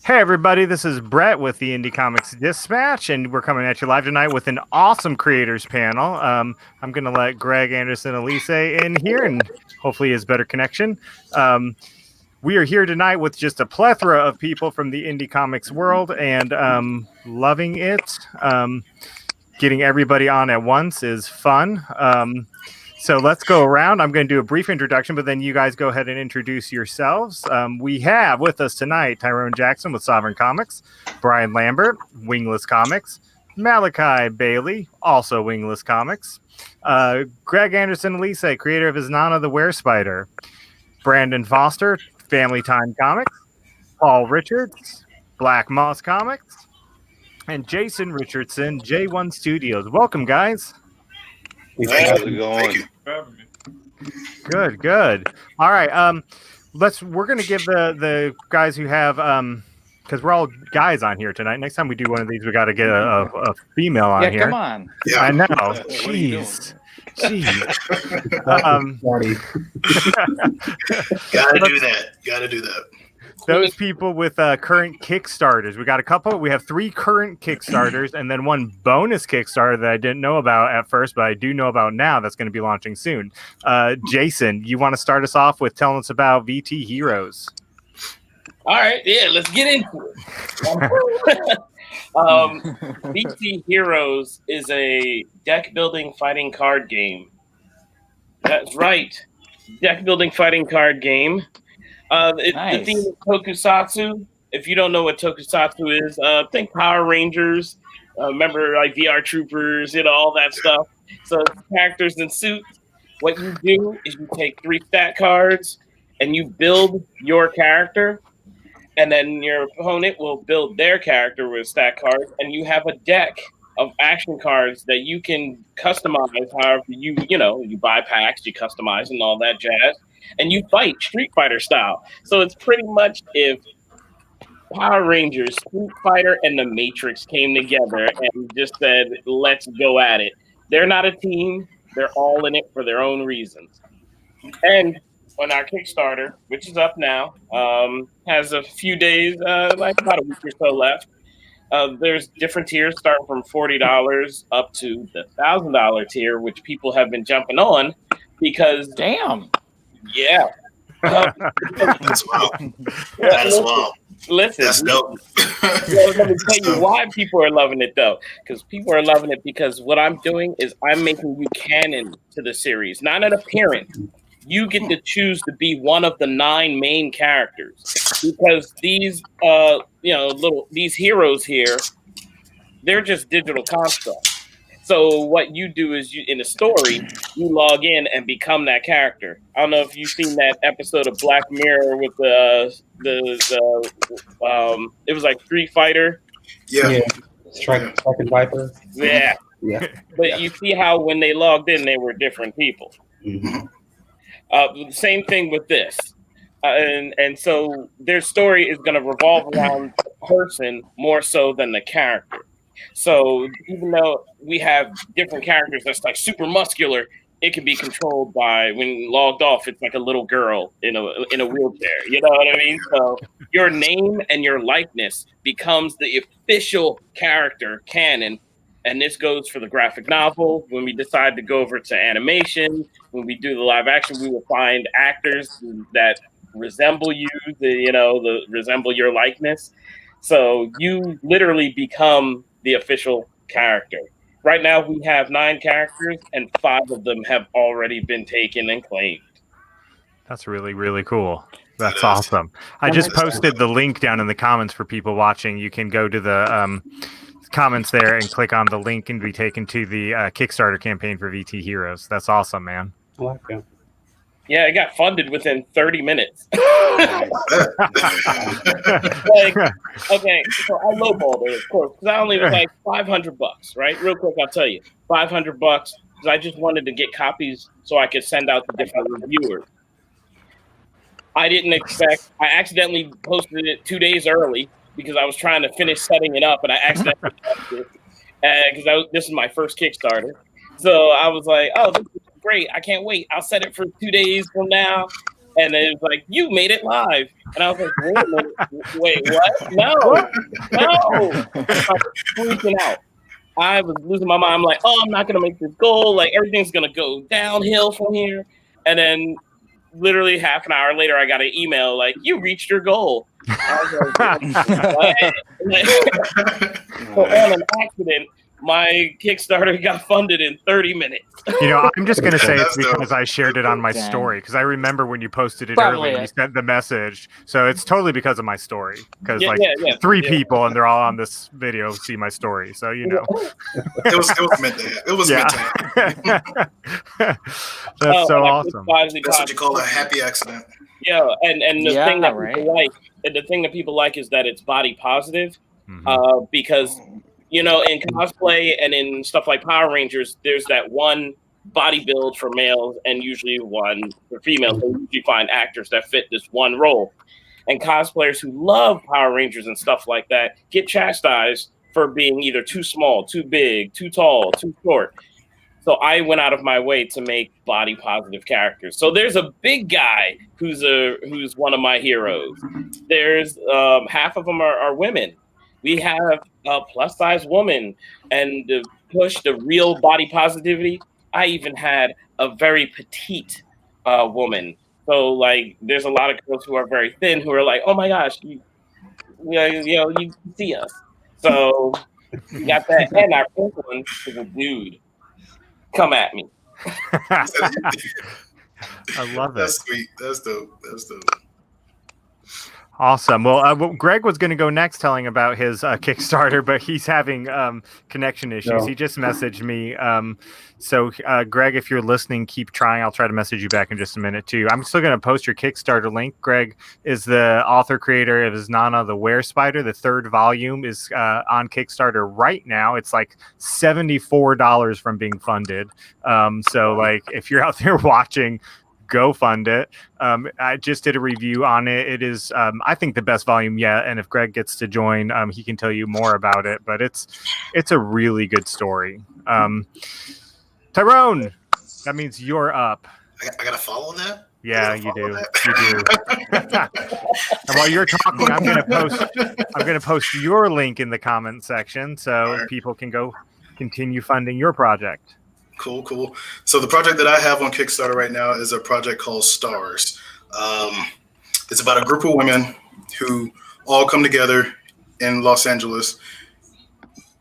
Hey everybody, this is Brett with the Indie Comics Dispatch, and we're coming at you live tonight with an awesome creators panel. I'm going to let Greg Anderson Elise in here, and hopefully he has better connection. We are here tonight with just a plethora of people from the indie comics world, and loving it. Getting everybody on at once is fun. So let's go around. I'm going to do a brief introduction, but then you guys go ahead and introduce yourselves. We have with us tonight Tyrone Jackson with Sovereign Comics, Brian Lambert, Wingless Comics, Malachi Bailey, also Wingless Comics, Greg Anderson Elise, creator of Iznana the Werespider, Brandon Foster, Family Time Comics, Paul Richards, Black Moss Comics, and Jason Richardson, J1 Studios. Welcome, guys. How's it going? Good. All right. We're gonna give the guys who have because we're all guys on here tonight. Next time we do one of these, we got to get a female on here. Come on. Yeah, I know. Jeez. Gotta do that. Those people with current Kickstarters. We got a couple. We have 3 current Kickstarters and then 1 bonus Kickstarter that I didn't know about at first, but I do know about now that's going to be launching soon. Jason, you want to start us off with telling us about VT Heroes? All right, yeah, let's get into it. VT Heroes is a deck building fighting card game. That's right, deck building fighting card game. Nice. The theme is tokusatsu. If you don't know what tokusatsu is, think Power Rangers. Remember, like VR Troopers, all that stuff. So it's characters in suits. What you do is you take 3 stat cards and you build your character, and then your opponent will build their character with stat cards, and you have a deck of action cards that you can customize however you buy packs, you customize and all that jazz. And you fight Street Fighter style. So it's pretty much if Power Rangers, Street Fighter, and The Matrix came together and just said, let's go at it. They're not a team. They're all in it for their own reasons. And on our Kickstarter, which is up now, has a few days, like about a week or so left. There's different tiers starting from $40 up to the $1,000 tier, which people have been jumping on because... Damn. Yeah. That's wild. That is wild. Listen. That's dope. Let me tell you why people are loving it, though. Because people are loving it because what I'm doing is I'm making you canon to the series, not an appearance. You get to choose to be one of the 9 main characters because these, these heroes here, they're just digital constructs. So what you do is in the story, you log in and become that character. I don't know if you've seen that episode of Black Mirror with it was like Street Fighter. Yeah. Strike and Viper. Yeah. But you see how when they logged in, they were different people. Mm-hmm. Same thing with this. And so their story is going to revolve around the person more so than the character. So even though we have different characters that's like super muscular, it can be controlled by, when logged off, it's like a little girl in a wheelchair. You know what I mean? So your name and your likeness becomes the official character canon. And this goes for the graphic novel. When we decide to go over to animation, when we do the live action, we will find actors that resemble you, resemble your likeness. So you literally become the official character. Right now, we have 9 characters, and 5 of them have already been taken and claimed. That's really, really cool. That's awesome. I just posted the link down in the comments for people watching. You can go to the comments there and click on the link and be taken to the Kickstarter campaign for VT Heroes. That's awesome, man. I like that. Yeah, it got funded within 30 minutes. Okay, so I lowballed it, of course, because I only was like $500, right? Real quick, I'll tell you, $500 because I just wanted to get copies so I could send out to different reviewers. I didn't expect. I accidentally posted it 2 days early because I was trying to finish setting it up, and I accidentally posted it because this is my first Kickstarter. So I was like, "Oh, this is great! I can't wait. I'll set it for 2 days from now." And it was like, you made it live. And I was like, wait a minute. Wait, what? No. I was freaking out. I was losing my mind. I'm like, oh, I'm not going to make this goal. Like, everything's going to go downhill from here. And then literally half an hour later, I got an email like, you reached your goal. I was like, so on an accident, my Kickstarter got funded in 30 minutes. I'm just going to say it's That's because I shared it on my Dang. story, because I remember when you posted it Probably early, you it. sent the message. So it's totally because of my story, because Three people and they're all on this video see my story. So, It was meant to happen. It was meant to happen. That's so awesome. That's what you call a happy accident. Yeah, and the Yeah, thing that right. people like, and the thing that people like is that it's body positive, Mhm. because in cosplay and in stuff like Power Rangers, there's that one body build for males and usually one for females. So you find actors that fit this one role, and cosplayers who love Power Rangers and stuff like that get chastised for being either too small, too big, too tall, too short. So I went out of my way to make body positive characters. So there's a big guy who's one of my heroes. There's half of them are women. We have a plus size woman, and to push the real body positivity, I even had a very petite woman. So like, there's a lot of girls who are very thin who are like, oh my gosh, you see us. So we got that, and our pink one is a dude. Come at me. I love it. That's sweet. That's dope. Awesome. Well, Greg was going to go next telling about his Kickstarter, but he's having connection issues. No. He just messaged me. So, Greg, if you're listening, keep trying. I'll try to message you back in just a minute, too. I'm still going to post your Kickstarter link. Greg is the author, creator of Nana the Were Spider. The 3rd volume is on Kickstarter right now. It's like $74 from being funded. So, like, if you're out there watching, go fund it. I just did a review on it. It is, I think, the best volume yet. And if Greg gets to join, he can tell you more about it. But it's a really good story. Tyrone, that means you're up. I gotta follow that. Yeah, you do. You do. And while you're talking, I'm gonna post your link in the comment section so people can go continue funding your project. Cool. So the project that I have on Kickstarter right now is a project called Stars. It's about a group of women who all come together in Los Angeles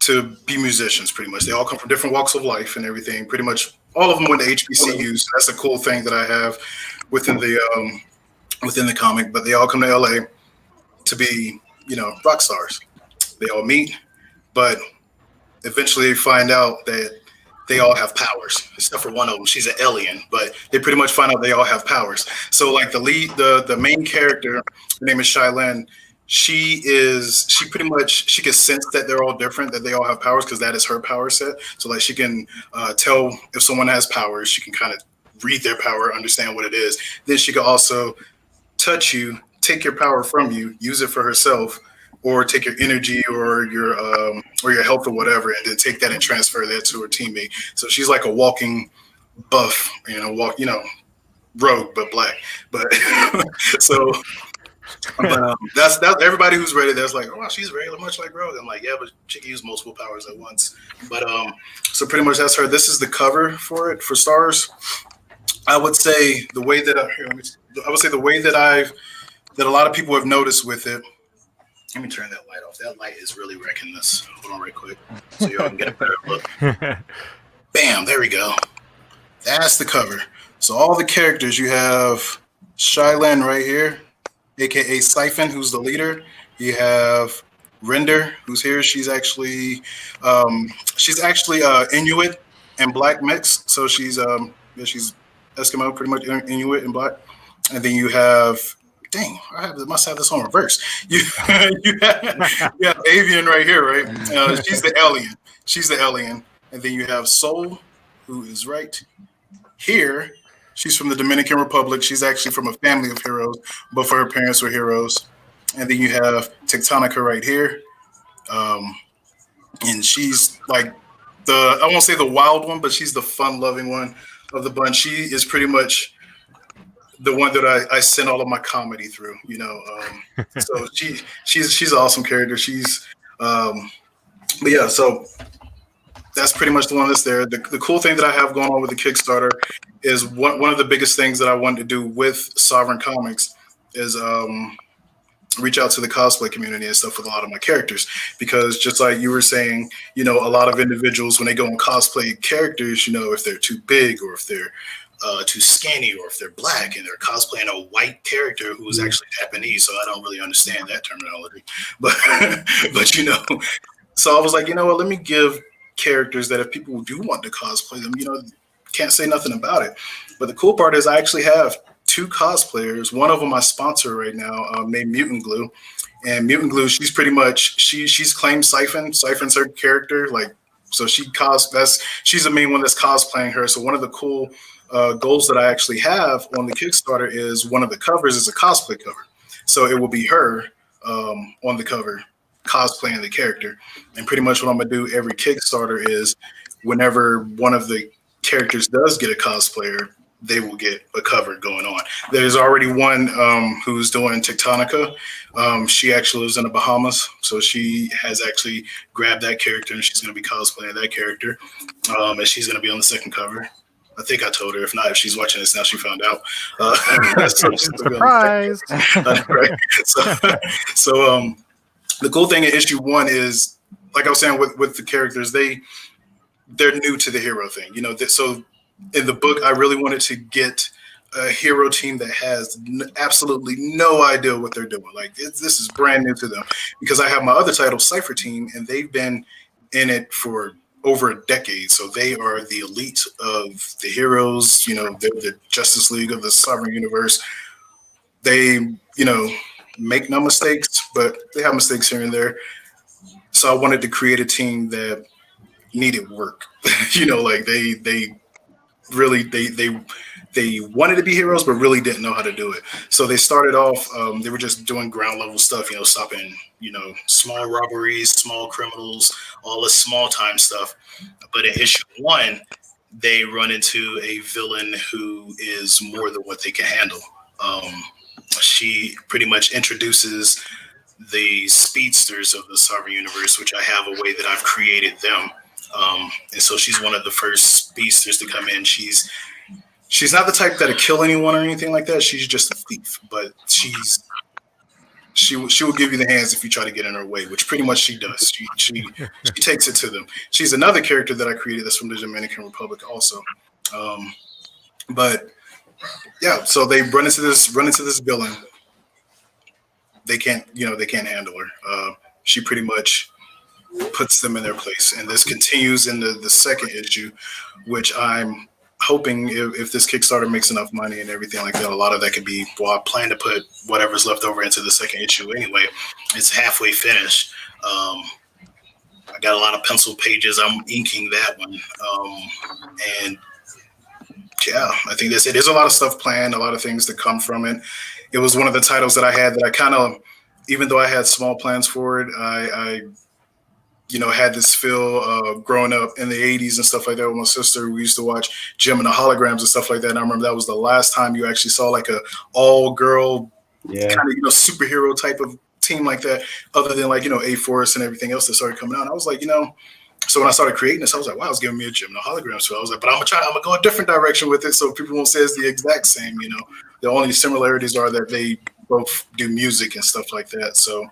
to be musicians, pretty much. They all come from different walks of life and everything. Pretty much all of them went to HBCUs. So that's a cool thing that I have within the comic. But they all come to LA to be, rock stars. They all meet, but eventually they find out that they all have powers, except for one of them. She's an alien, but they pretty much find out they all have powers. So like the main character, her name is Shylin. She can sense that they're all different, that they all have powers, because that is her power set. So like, she can tell if someone has powers. She can kind of read their power, understand what it is. Then she can also touch you, take your power from you, use it for herself, or take your energy or your health or whatever, and then take that and transfer that to her teammate. So she's like a walking buff, rogue but black. But so that's everybody who's read it. That's like, oh wow, she's very much like Rogue. I'm like, yeah, but she can use multiple powers at once. But so pretty much that's her. This is the cover for it for Stars. I would say the way that a lot of people have noticed with it. Let me turn that light off. That light is really wrecking this. Hold on right quick so y'all can get a better look. Bam, there we go. That's the cover. So all the characters, you have Shylin right here, aka Siphon, who's the leader. You have Render, who's here. She's actually Inuit and black mix. So she's Eskimo, pretty much Inuit and black. And then you have must have this on reverse. You have Avian right here, right? She's the alien. And then you have Soul, who is right here. She's from the Dominican Republic. She's actually from a family of heroes, both of her parents were heroes. And then you have Tectonica right here. And she's like I won't say the wild one, but she's the fun-loving one of the bunch. She is pretty much the one that I send all of my comedy through. So she's an awesome character. But yeah, so that's pretty much the one that's there. The cool thing that I have going on with the Kickstarter is one of the biggest things that I wanted to do with Sovereign Comics is reach out to the cosplay community and stuff with a lot of my characters, because just like you were saying, a lot of individuals when they go and cosplay characters, if they're too big or if they're too skinny or if they're black and they're cosplaying a white character who is actually Japanese, so I don't really understand that terminology, but so I was like, what, let me give characters that if people do want to cosplay them, can't say nothing about it. But the cool part is I actually have 2 cosplayers. One of them I sponsor right now, named Mutant Glue. And Mutant Glue, she's pretty much she's claimed Siphon. Siphon's her character, so she's the main one that's cosplaying her. So one of the cool goals that I actually have on the Kickstarter is one of the covers is a cosplay cover. So it will be her on the cover cosplaying the character. And pretty much what I'm gonna do every Kickstarter is whenever one of the characters does get a cosplayer, they will get a cover going on. There's already one who's doing Tectonica. She actually lives in the Bahamas, so she has actually grabbed that character and she's going to be cosplaying that character. And she's going to be on the second cover. I think I told her. If not, if she's watching this now, she found out. Surprise! Right. So the cool thing in issue 1 is, like I was saying with the characters, they're new to the hero thing. So in the book, I really wanted to get a hero team that has absolutely no idea what they're doing. This is brand new to them, because I have my other title, Cipher Team, and they've been in it for over a decade. So they are the elite of the heroes. They're the Justice League of the Sovereign Universe. They, make no mistakes, but they have mistakes here and there. So I wanted to create a team that needed work. They wanted to be heroes, but really didn't know how to do it. So they started off, they were just doing ground level stuff, stopping, small robberies, small criminals, all this small time stuff. But in issue 1, they run into a villain who is more than what they can handle. She pretty much introduces the speedsters of the Sovereign Universe, which I have a way that I've created them. And so she's one of the first speedsters to come in. She's not the type that'll kill anyone or anything like that. She's just a thief, but she will give you the hands if you try to get in her way, which pretty much she does. She takes it to them. She's another character that I created that's from the Dominican Republic also. But yeah, so they run into this villain. They can't handle her. She pretty much puts them in their place, and this continues into the second issue, which I'm hoping if this Kickstarter makes enough money and everything like that, a lot of that could be, well, I plan to put whatever's left over into the second issue anyway. It's halfway finished. I got a lot of pencil pages. I'm inking that one. And yeah, I think that's it. There's a lot of stuff planned, a lot of things that come from it. It was one of the titles that I had that I kind of, even though I had small plans for it, I had this feel growing up in the 80s and stuff like that with my sister. We used to watch Jim and the Holograms and stuff like that. And I remember that was the last time you actually saw like a all-girl kind of, superhero type of team like that, other than A-Force and everything else that started coming out. And I was like, so when I started creating this, I was like, wow, it's giving me a Jim and the Holograms feel. I was like, but I'm gonna go a different direction with it so people won't say it's the exact same. The only similarities are that they both do music and stuff like that. So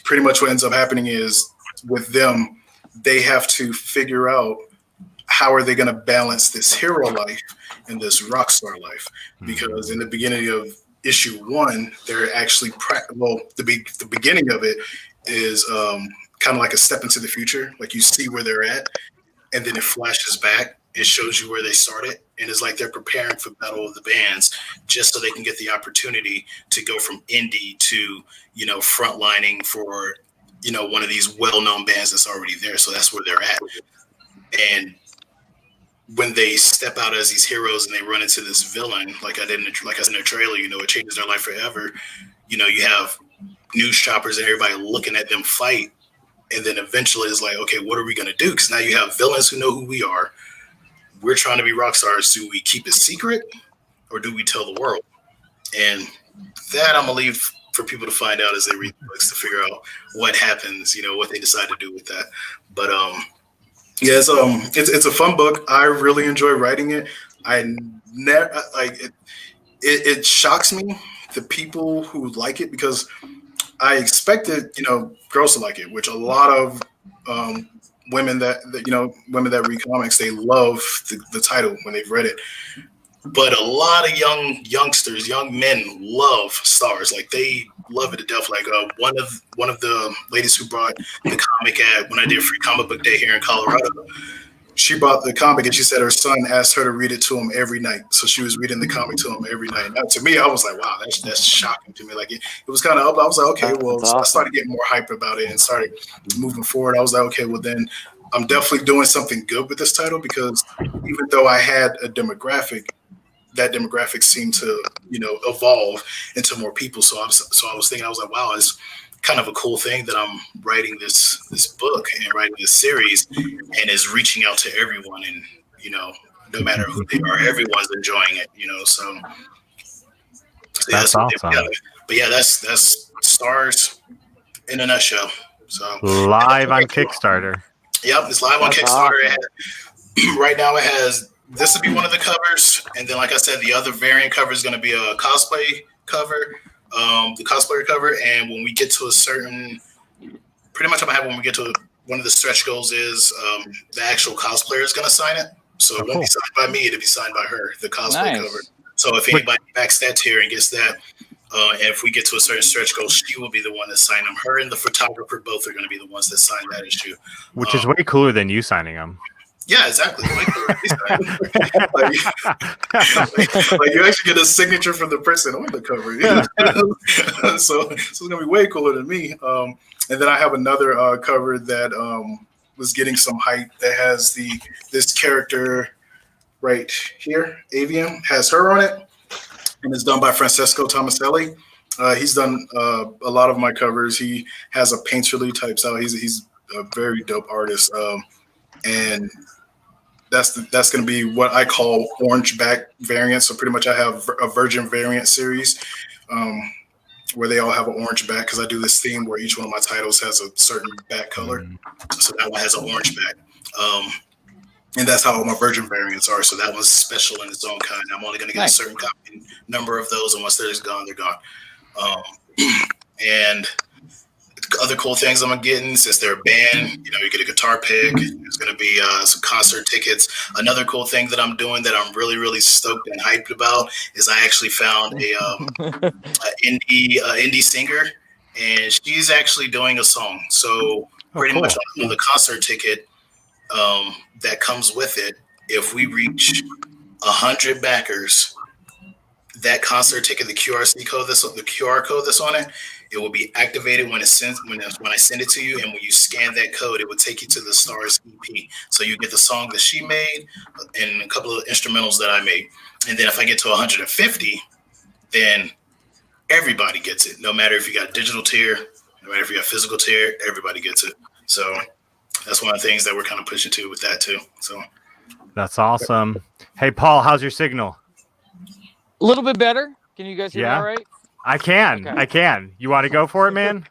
pretty much what ends up happening is, with them, they have to figure out how are they going to balance this hero life and this rock star life. Because in the beginning of issue 1, they're actually the beginning of it is kind of like a step into the future. Like you see where they're at, and then it flashes back. It shows you where they started, and it's like they're preparing for Battle of the Bands just so they can get the opportunity to go from indie to frontlining for one of these well-known bands that's already there. So that's where they're at. And when they step out as these heroes and they run into this villain, like I said in the trailer, it changes their life forever. You have news shoppers and everybody looking at them fight. And then eventually it's like, okay, what are we going to do? Because now you have villains who know who we are. We're trying to be rock stars. Do we keep it secret or do we tell the world? And that I'm gonna leave for people to find out as they read the books to figure out what happens, what they decide to do with that. But yeah, it's a fun book. I really enjoy writing it. I never like it. It shocks me the people who like it because I expected girls to like it, which a lot of women women that read comics, they love the title when they've read it. But a lot of young men love Stars. Like they love it to death. Like one of the ladies who brought the comic when I did Free Comic Book Day here in Colorado, she brought the comic and she said her son asked her to read it to him every night. So she was reading the comic to him every night. Now, to me, I was like, wow, that's shocking to me. Like it was kind of up. I was like, okay, well, That's so I awesome. started getting more hyped about it and started moving forward. I was like, okay, well then I'm definitely doing something good with this title because even though I had a demographic, that demographic seemed to, evolve into more people. So I was thinking, I was like, wow, it's kind of a cool thing that I'm writing this book and writing this series and is reaching out to everyone and, no matter who they are, everyone's enjoying it, so yeah, That's awesome. but yeah, that's Stars in a nutshell. So Live on Kickstarter. Yep, it's live on That's Kickstarter. awesome. Right now it has, this will be one of the covers, and then like I said, the other variant cover is going to be a cosplay cover, the cosplayer cover. And when we get to a certain, pretty much I'm gonna have when we get to one of the stretch goals is the actual cosplayer is going to sign it. So it won't be signed by me; it'll be signed by her, the cosplay cover. So if anybody backs that tier and gets that, and if we get to a certain stretch goal, she will be the one that sign them. Her and the photographer both are going to be the ones that sign that issue, Which is way cooler than you signing them. Yeah, exactly. Like you actually get a signature from the person on the cover. So it's gonna be way cooler than me. And then I have another cover that was getting some hype that has this character right here, Avian, has her on it, and it's done by Francesco Tomaselli. He's done a lot of my covers. He has a painterly types out. He's a very dope artist. And that's going to be what I call orange back variant. So pretty much I have a Virgin variant series where they all have an orange back because I do this theme where each one of my titles has a certain back color. So that one has an orange back. And that's how all my Virgin variants are. So that one's special in its own kind. I'm only going to get a certain number of those, and once they're gone, they're gone. And other cool things I'm getting, since they're a band, you get a guitar pick. There's going to be some concert tickets. Another cool thing that I'm doing that I'm really, really stoked and hyped about is I actually found a indie singer, and she's actually doing a song. So pretty much on the concert ticket that comes with it, if we reach 100 backers, that concert ticket, the QR code that's on it, it will be activated when I send it to you, and when you scan that code, it will take you to the Stars EP. So you get the song that she made and a couple of instrumentals that I made. And then if I get to 150, then everybody gets it. No matter if you got digital tier, no matter if you got physical tier, everybody gets it. So that's one of the things that we're kind of pushing to with that too. So that's awesome. Hey, Paul, how's your signal? A little bit better. Can you guys hear me all right? I can. Okay. I can. You want to go for it, man?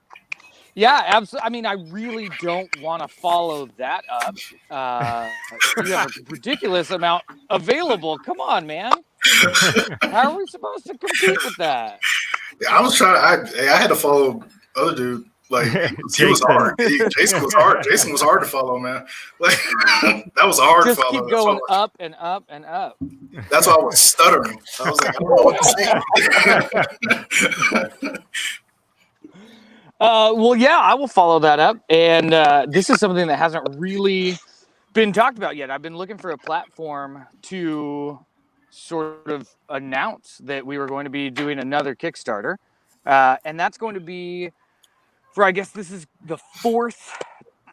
Yeah, absolutely. I mean, I really don't want to follow that up. You have a ridiculous amount available. Come on, man. How are we supposed to compete with that? Yeah, I was trying. I had to follow other dude. Like he was hard. Jason was hard. Jason was hard to follow, man. Like that was a hard just follow. Keep going up and up and up. That's why I was stuttering. I was like, I don't know what to say. Well, yeah, I will follow that up. And this is something that hasn't really been talked about yet. I've been looking for a platform to sort of announce that we were going to be doing another Kickstarter. And that's going to be for, I guess this is the 4th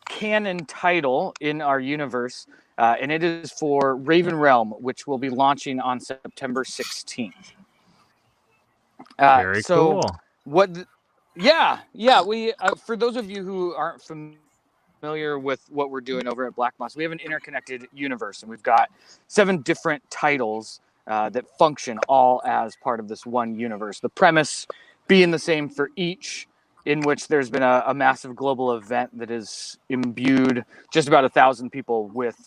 canon title in our universe. And it is for Raven Realm, which will be launching on September 16th. Very cool. Yeah. We for those of you who aren't familiar with what we're doing over at Black Moss, we have an interconnected universe, and we've got 7 different titles that function all as part of this one universe. The premise being the same for each, in which there's been a massive global event that has imbued just about 1,000 people with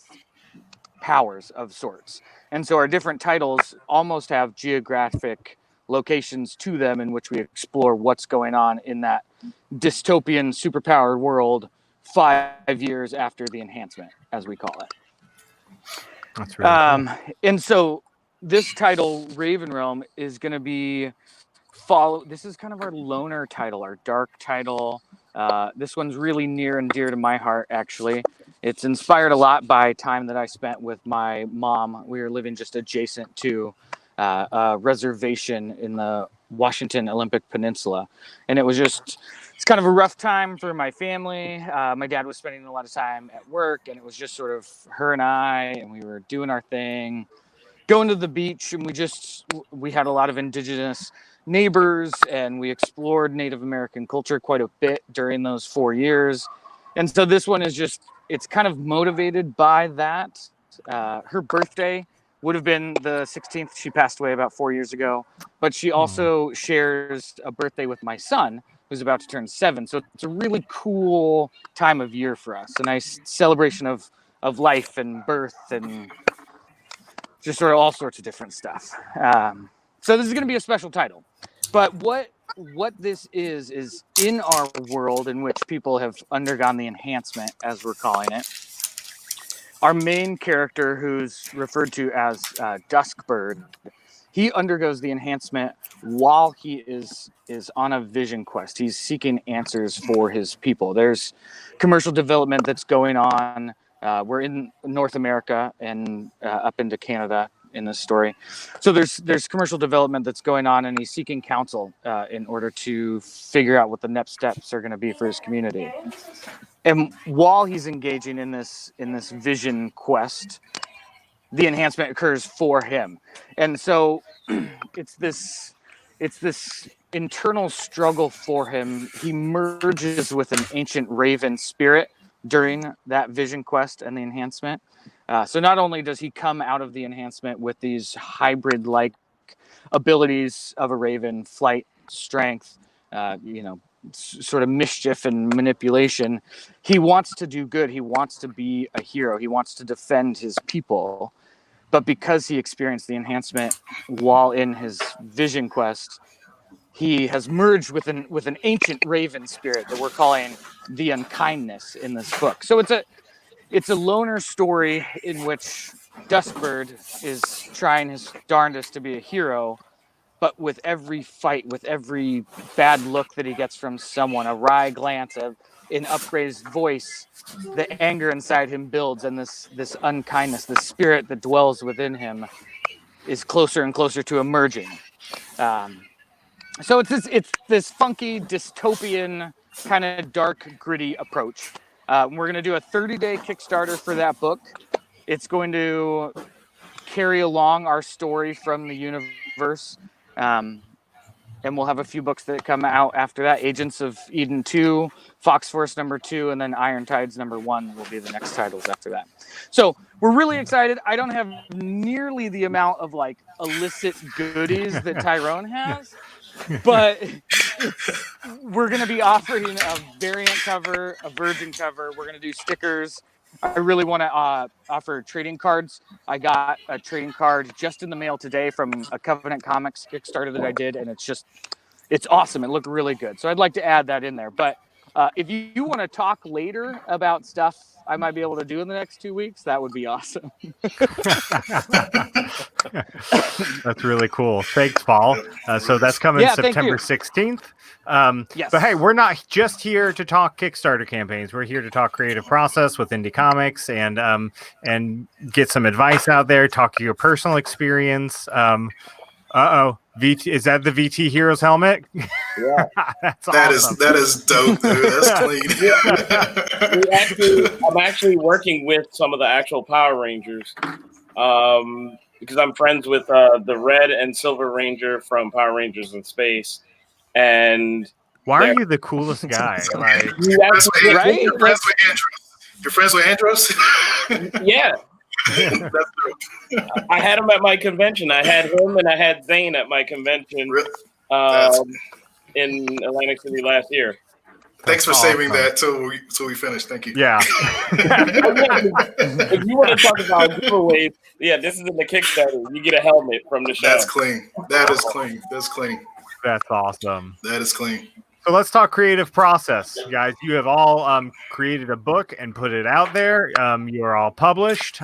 powers of sorts. And so our different titles almost have geographic locations to them in which we explore what's going on in that dystopian superpowered world 5 years after the enhancement, as we call it. That's really cool. And so this title, Raven Realm, is going to be this is kind of our loner title, our dark title. This one's really near and dear to my heart, actually. It's inspired a lot by time that I spent with my mom. We were living just adjacent to a reservation in the Washington Olympic Peninsula. And it's kind of a rough time for my family. My dad was spending a lot of time at work, and it was just sort of her and I, and we were doing our thing, going to the beach, and we had a lot of indigenous neighbors, and we explored Native American culture quite a bit during those 4 years. And so this one is it's kind of motivated by that. Her birthday would have been the 16th. She passed away about 4 years ago, but she also shares a birthday with my son, who's about to turn 7. So it's a really cool time of year for us, a nice celebration of life and birth and just sort of all sorts of different stuff. So this is going to be a special title. But what this is in our world in which people have undergone the enhancement, as we're calling it, our main character, who's referred to as Duskbird, he undergoes the enhancement while he is on a vision quest. He's seeking answers for his people. There's commercial development that's going on. We're in North America and up into Canada in this story. So there's commercial development that's going on, and he's seeking counsel in order to figure out what the next steps are going to be for his community. And while he's engaging in this vision quest, the enhancement occurs for him. And so it's this internal struggle for him. He merges with an ancient raven spirit during that vision quest and the enhancement. So not only does he come out of the enhancement with these hybrid-like abilities of a raven, flight, strength, sort of mischief and manipulation, he wants to do good. He wants to be a hero. He wants to defend his people. But because he experienced the enhancement while in his vision quest, he has merged with an ancient raven spirit that we're calling the unkindness in this book. So it's a loner story in which Duskbird is trying his darndest to be a hero, but with every fight, with every bad look that he gets from someone, a wry glance, an upgraded voice, the anger inside him builds, and this unkindness, the spirit that dwells within him, is closer and closer to emerging. So it's this funky dystopian kind of dark gritty approach. We're going to do a 30-day Kickstarter for that book. It's going to carry along our story from the universe. And we'll have a few books that come out after that. Agents of Eden 2, Fox Force number 2, and then Iron Tides number 1 will be the next titles after that. So we're really excited. I don't have nearly the amount of illicit goodies that Tyrone has, but we're going to be offering a variant cover, a virgin cover. We're going to do stickers. I really want to offer trading cards. I got a trading card just in the mail today from a Covenant Comix Kickstarter that I did, and it's awesome. It looked really good. So I'd like to add that in there. But if you want to talk later about stuff I might be able to do in the next 2 weeks, that would be awesome. That's really cool. Thanks, Paul. So that's coming September 16th. Yes. But hey, we're not just here to talk Kickstarter campaigns. We're here to talk creative process with indie comics and get some advice out there, talk your personal experience. VT, is that the VT Heroes helmet? Yeah. That's awesome. That is dope, dude. That's clean. I'm actually working with some of the actual Power Rangers because I'm friends with the Red and Silver Ranger from Power Rangers in Space. And why are you the coolest guy? Right? You're friends with Andros? Yeah. That's true. I had him at my convention. I had him and I had Zane at my convention in Atlantic City last year. Thanks for That's saving awesome. that till we finish. Thank you. Yeah. If you want to talk about giveaways, yeah, this is in the Kickstarter. You get a helmet from the show. That's clean. That is clean. That's clean. That's awesome. That is clean. So let's talk creative process, guys. You have all created a book and put it out there. You are all published.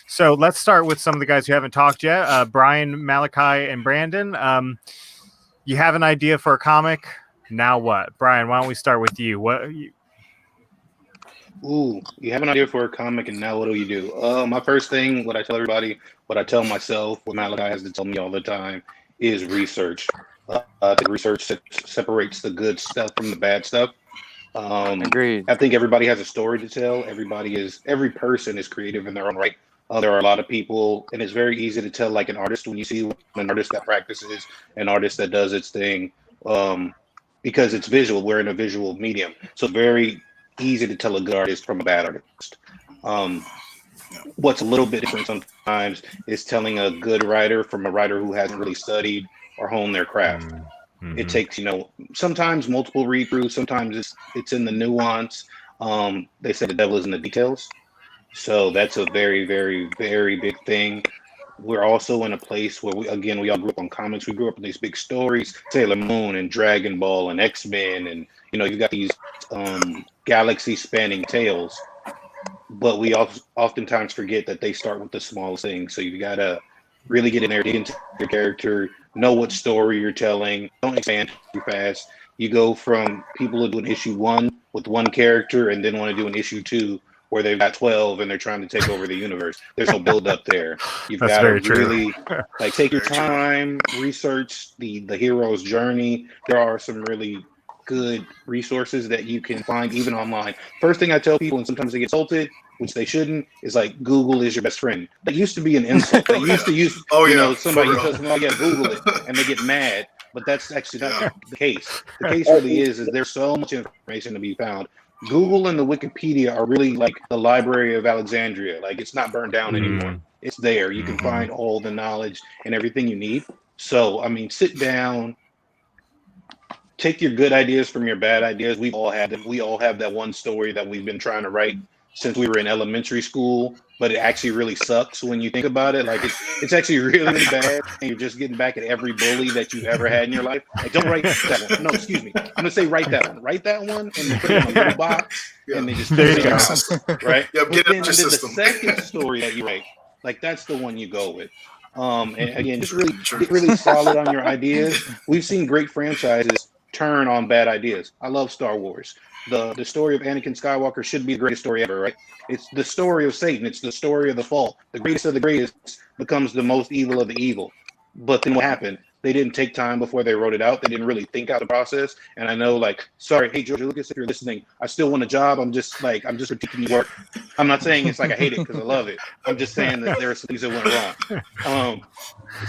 So let's start with some of the guys who haven't talked yet. Brian, Malachi, and Brandon. You have an idea for a comic. Now what? Brian, why don't we start with you? Ooh, you have an idea for a comic, and now what do you do? My first thing, what I tell everybody, what I tell myself, what Malachi has to tell me all the time, is research. I think research separates the good stuff from the bad stuff. Agreed. I think everybody has a story to tell. Every person is creative in their own right. There are a lot of people, and it's very easy to tell, like an artist, when you see an artist that practices, an artist that does its thing, because it's visual. We're in a visual medium, so very easy to tell a good artist from a bad artist. What's a little bit different sometimes is telling a good writer from a writer who hasn't really studied or honed their craft. It takes, sometimes multiple read-throughs. Sometimes it's in the nuance. They say the devil is in the details. So that's a very, very, very big thing. We're also in a place where we all grew up on comics. We grew up in these big stories, Sailor Moon and Dragon Ball and X-Men, and you got these galaxy-spanning tales. But we oftentimes forget that they start with the smallest things. So you gotta really get in there, dig into your character, know what story you're telling. Don't expand too fast. You go from people who do an issue 1 with one character and then want to do an issue 2 where they've got 12 and they're trying to take over the universe. There's no build up there. You've got to really take your time, research the hero's journey. There are some really good resources that you can find even online. First thing I tell people, and sometimes they get insulted, which they shouldn't, is like Google is your best friend. That used to be an insult. They used to use, somebody tells them, Google it, and they get mad. But that's actually not the case. The case really is there's so much information to be found. Google and the Wikipedia are really like the Library of Alexandria. Like, it's not burned down anymore. It's there. You can find all the knowledge and everything you need. So, sit down, take your good ideas from your bad ideas. We all have that one story that we've been trying to write since we were in elementary school, but it actually really sucks when you think about it. Like, it's actually really, really bad, and you're just getting back at every bully that you've ever had in your life. Like, don't write that one. No, excuse me. I'm gonna say write that one. Write that one, and then put it in a little box, and they just there you go. Right? Yep, get then your system. The second story that you write, like, that's the one you go with. And again, just really get really solid on your ideas. We've seen great franchises turn on bad ideas. I love Star Wars. The story of Anakin Skywalker should be the greatest story ever, right? It's the story of Satan. It's the story of the fall. The greatest of the greatest becomes the most evil of the evil. But then what happened? They didn't take time before they wrote it out. They didn't really think out the process. And I know, sorry, hey, George Lucas, if you're listening, I still want a job. I'm just critiquing your work. I'm not saying it's like I hate it because I love it. I'm just saying that there are some things that went wrong.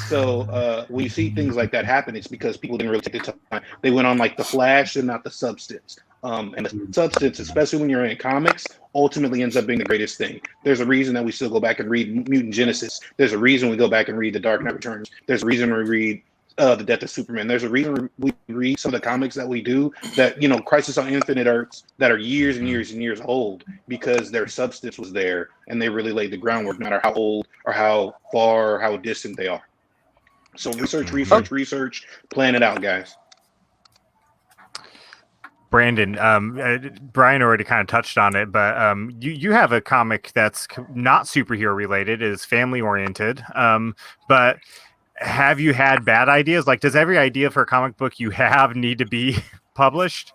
So when you see things like that happen, it's because people didn't really take the time. They went on like the flash and not the substance. And the substance, especially when you're in comics, ultimately ends up being the greatest thing. There's a reason that we still go back and read Mutant Genesis. There's a reason we go back and read The Dark Knight Returns. There's a reason we read The Death of Superman. There's a reason we read some of the comics that we do that, Crisis on Infinite Earths, that are years and years and years old, because their substance was there and they really laid the groundwork, no matter how old or how far or how distant they are. So research, plan it out, guys. Brandon, Brian already kind of touched on it, but you have a comic that's not superhero related, is family oriented. But have you had bad ideas? Like, does every idea for a comic book you have need to be published?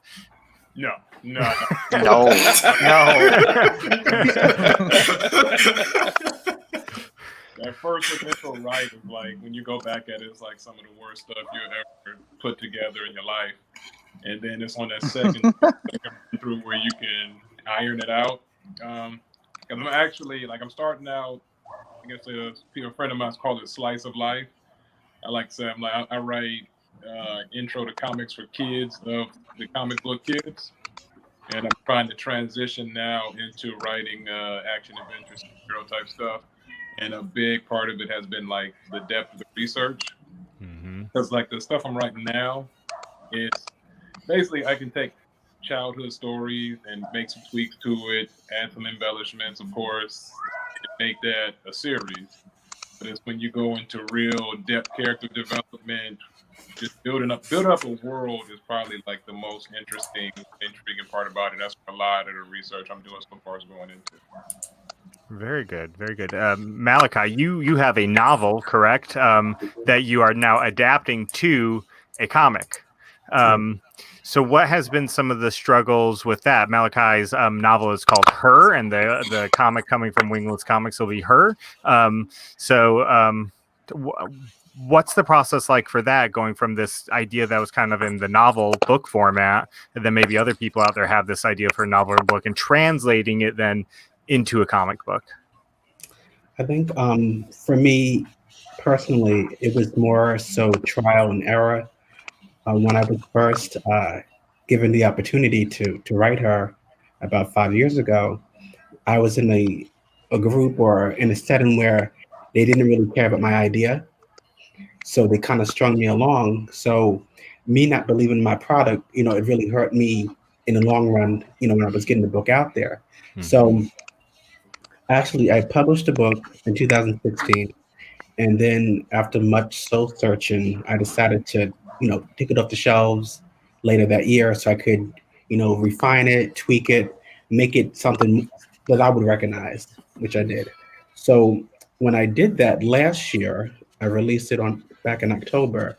No. That first initial write is like, when you go back at it, it's like some of the worst stuff you ever put together in your life. And then it's on that second through where you can iron it out. Because I'm actually, I'm starting out, I guess a friend of mine's called it Slice of Life. I like to say, I write intro to comics for kids of the comic book kids. and I'm trying to transition now into writing action adventure superhero type stuff. And a big part of it has been like the depth of the research, because like the stuff I'm writing now, it's basically I can take childhood stories and make some tweaks to it, add some embellishments, of course, and make that a series. But it's when you go into real depth character development, just building up a world is probably like the most intriguing part about it. That's where a lot of the research I'm doing so far is going into. Very good, very good. Malachi, you have a novel, correct? That you are now adapting to a comic. So what has been some of the struggles with that? Malachi's novel is called Her, and the comic coming from Wingless Comics will be Her. What's the process like for that, going from this idea that was kind of in the novel book format, and then maybe other people out there have this idea for a novel or book, and translating it then into a comic book? I think for me personally, it was more so trial and error. When I was first given the opportunity to write Her about 5 years ago, I was in a group or in a setting where they didn't really care about my idea. So they kind of strung me along. So me not believing in my product, it really hurt me in the long run, when I was getting the book out there. So actually, I published a book in 2016. And then after much soul searching, I decided to, take it off the shelves later that year so I could, refine it, tweak it, make it something that I would recognize, which I did. So when I did that last year, I released it back in October.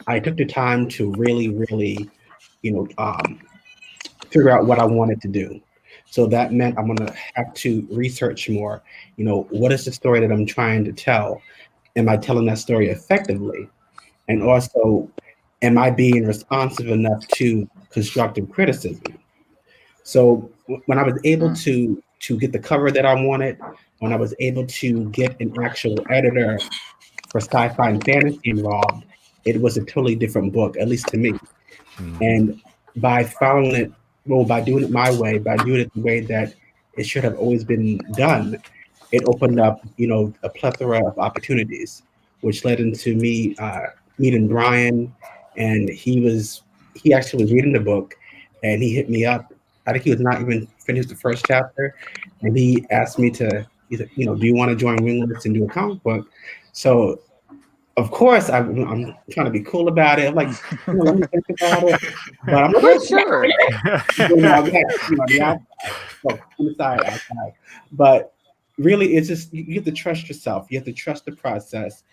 I took the time to really, really, figure out what I wanted to do. So that meant I'm going to have to research more. What is the story that I'm trying to tell? Am I telling that story effectively? And also, am I being responsive enough to constructive criticism? So when I was able to get the cover that I wanted, when I was able to get an actual editor for sci-fi and fantasy involved, it was a totally different book, at least to me. And by following it, by doing it my way, by doing it the way that it should have always been done, it opened up, a plethora of opportunities, which led into me meeting Brian, and he actually was reading the book, and he hit me up. I think he was not even finished the first chapter, and he asked me to, do you want to join Wingless and do a comic book? So of course, I'm trying to be cool about it. I'm like, let me think about it. But I'm like, sure. Outside. But really, it's just you have to trust yourself. You have to trust the process.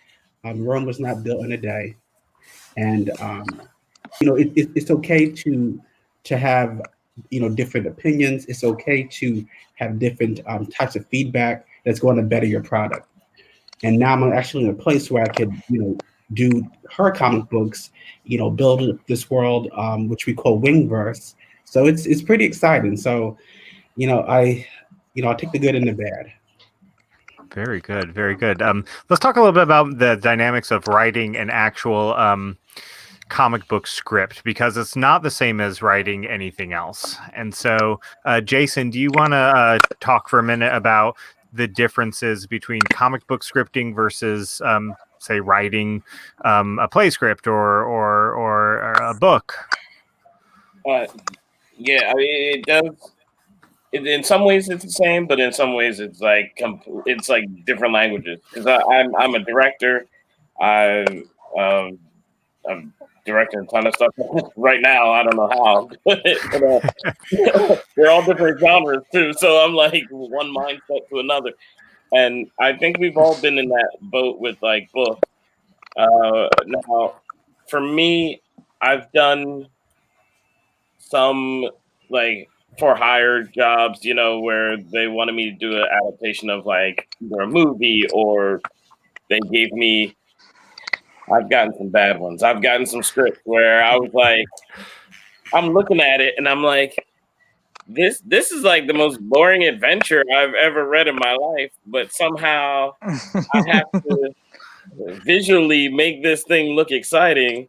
Rome was not built in a day, and it's okay to have different opinions. It's okay to have different types of feedback that's going to better your product. And now I'm actually in a place where I could, do her comic books, build this world, which we call Wingverse. So it's pretty exciting. So, I take the good and the bad. Very good, very good. Let's talk a little bit about the dynamics of writing an actual comic book script, because it's not the same as writing anything else. And so, Jason, do you want to talk for a minute about the differences between comic book scripting versus, say, writing a play script or a book? Yeah, I mean, it does. In some ways, it's the same, but in some ways, it's like different languages. Because I'm a director. I'm directing a ton of stuff right now. I don't know how, but they're all different genres too. So I'm like one mindset to another, and I think we've all been in that boat with like books. Now, for me, I've done some like for hire jobs, where they wanted me to do an adaptation of like either a movie, or they gave me. I've gotten some bad ones. I've gotten some scripts where I was like, I'm looking at it and I'm like, this is like the most boring adventure I've ever read in my life, but somehow I have to visually make this thing look exciting.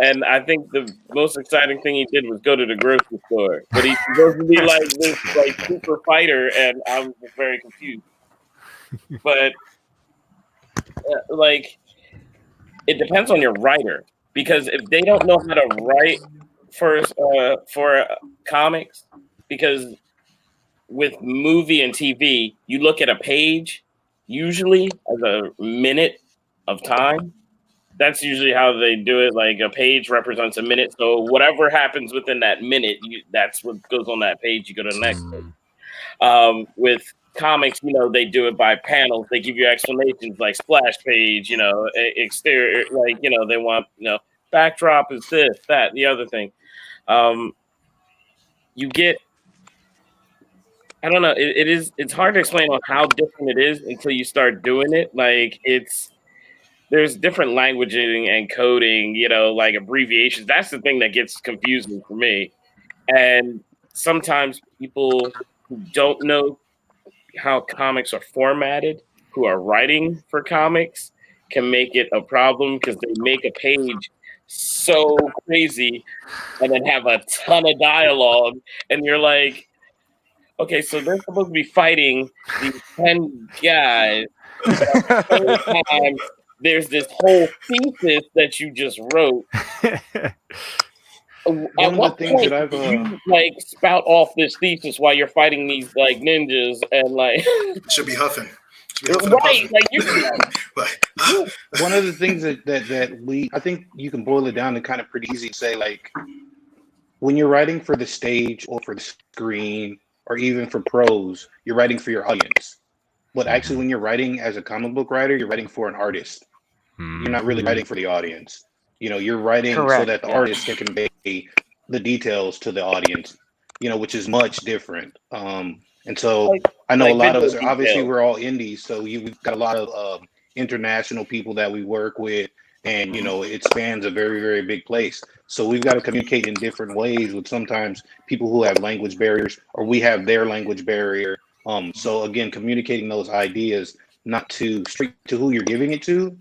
And I think the most exciting thing he did was go to the grocery store. But he's supposed to be like this like super fighter, and I'm very confused. But like, it depends on your writer, because if they don't know how to write for comics, because with movie and TV, you look at a page usually as a minute of time. That's usually how they do it. Like, a page represents a minute. So whatever happens within that minute, that's what goes on that page. You go to the next page. With comics, they do it by panels. They give you explanations like splash page, exterior, like, they want, backdrop is this, that, the other thing. You get, I don't know. It's hard to explain on how different it is until you start doing it. Like, there's different languaging and coding, like abbreviations. That's the thing that gets confusing for me. And sometimes people who don't know how comics are formatted, who are writing for comics, can make it a problem because they make a page so crazy and then have a ton of dialogue. And you're like, okay, so they're supposed to be fighting these 10 guys. But at the same time, there's this whole thesis that you just wrote. At what point do you like spout off this thesis while you're fighting these like ninjas and like should be huffing. Right, like you. One of the things that I think you can boil it down to kind of pretty easy to say, like, when you're writing for the stage or for the screen or even for prose, you're writing for your audience. But actually, when you're writing as a comic book writer, you're writing for an artist. You're not really writing for the audience. You're writing so that the artist can convey the details to the audience, which is much different. And so I know a lot of us, obviously we're all indies, so we've got a lot of international people that we work with, and, it spans a very, very big place. So we've got to communicate in different ways with sometimes people who have language barriers, or we have their language barrier. So again, communicating those ideas, not to straight to who you're giving it to,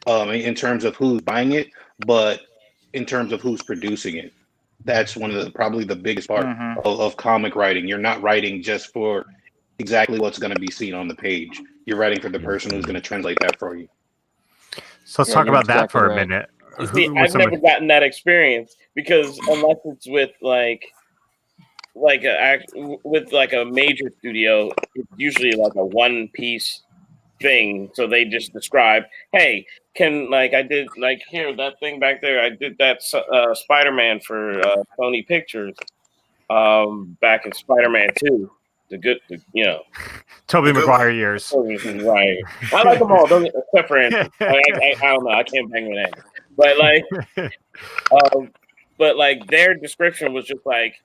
in terms of who's buying it, but in terms of who's producing it. That's one of probably the biggest part of comic writing. You're not writing just for exactly what's going to be seen on the page. You're writing for the person who's going to translate that for you. So let's talk about that for a minute. See, I've never gotten that experience, because unless it's with with a major studio, it's usually like a one-piece thing. So they just describe, hey, I did here, that thing back there, I did that Spider-Man for Sony Pictures back in Spider-Man 2. Tobey Maguire years. Right. I like them all, except for Andrew. I don't know, I can't bang with Andrew. But their description was just like,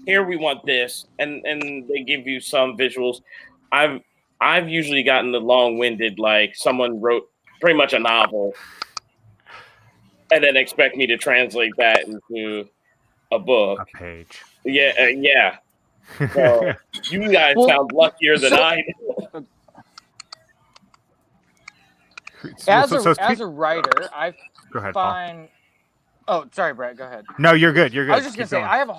here we want this, and they give you some visuals. I've usually gotten the long-winded, like someone wrote pretty much a novel and then expect me to translate that into a book. A page. Yeah. So you guys sound luckier than I do. As a writer, I go ahead, find. Paul. Oh, sorry, Brett. Go ahead. No, you're good. You're good. I was just gonna say I have a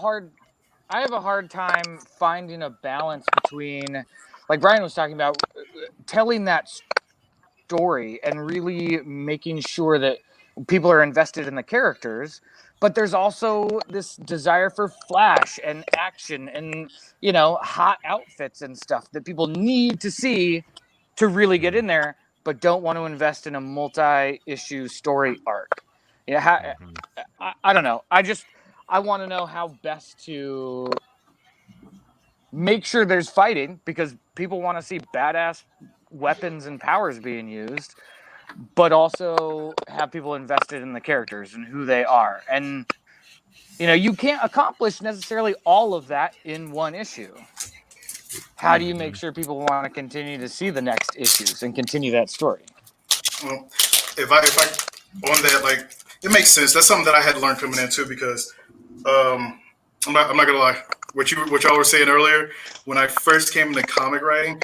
hard time finding a balance between, like Brian was talking about, telling that story and really making sure that people are invested in the characters. But there's also this desire for flash and action and, hot outfits and stuff that people need to see to really get in there, but don't want to invest in a multi-issue story arc. I don't know. I want to know how best to make sure there's fighting, because people want to see badass weapons and powers being used, but also have people invested in the characters and who they are. And, you can't accomplish necessarily all of that in one issue. How do you make sure people want to continue to see the next issues and continue that story? Well, if I on that, it makes sense. That's something that I had to learn coming in too, because I'm not gonna lie. What y'all were saying earlier, when I first came into comic writing,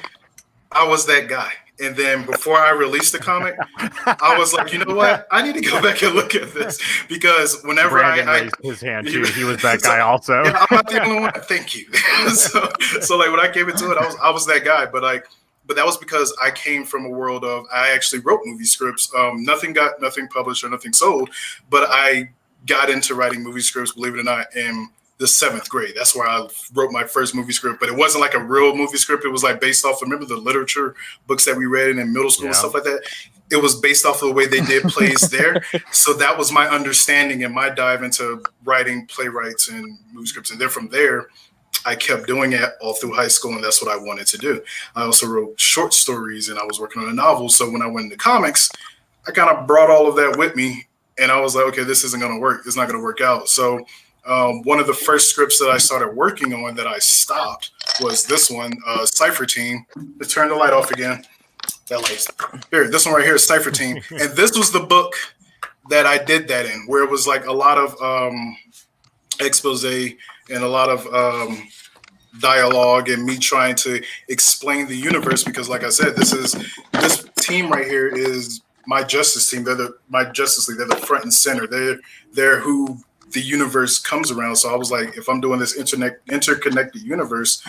I was that guy. And then before I released the comic, I was like, you know what? I need to go back and look at this because whenever Brandon I raised his hand too. He was that guy also. yeah, I'm not the only one. Thank you. so like when I gave it to it, I was that guy. But that was because I came from a world of I actually wrote movie scripts. Nothing published or nothing sold, but I got into writing movie scripts, believe it or not, in the 7th grade. That's where I wrote my first movie script, but it wasn't like a real movie script. It was like based off, remember the literature books that we read in middle school and stuff like that? It was based off of the way they did plays there. So that was my understanding and my dive into writing playwrights and movie scripts. And then from there, I kept doing it all through high school, and that's what I wanted to do. I also wrote short stories, and I was working on a novel. So when I went into comics, I kind of brought all of that with me, and I was like, okay, this isn't going to work. It's not going to work out. So one of the first scripts that I started working on that I stopped was this one, Cipher Team. Let's turn the light off again. That light's here. This one right here is Cipher Team. And this was the book that I did that in, where it was like a lot of expose and a lot of dialogue and me trying to explain the universe. Because like I said, this team right here is my Justice Team. They're my Justice League. They're the front and center. They're who the universe comes around. So I was like, if I'm doing this interconnected universe,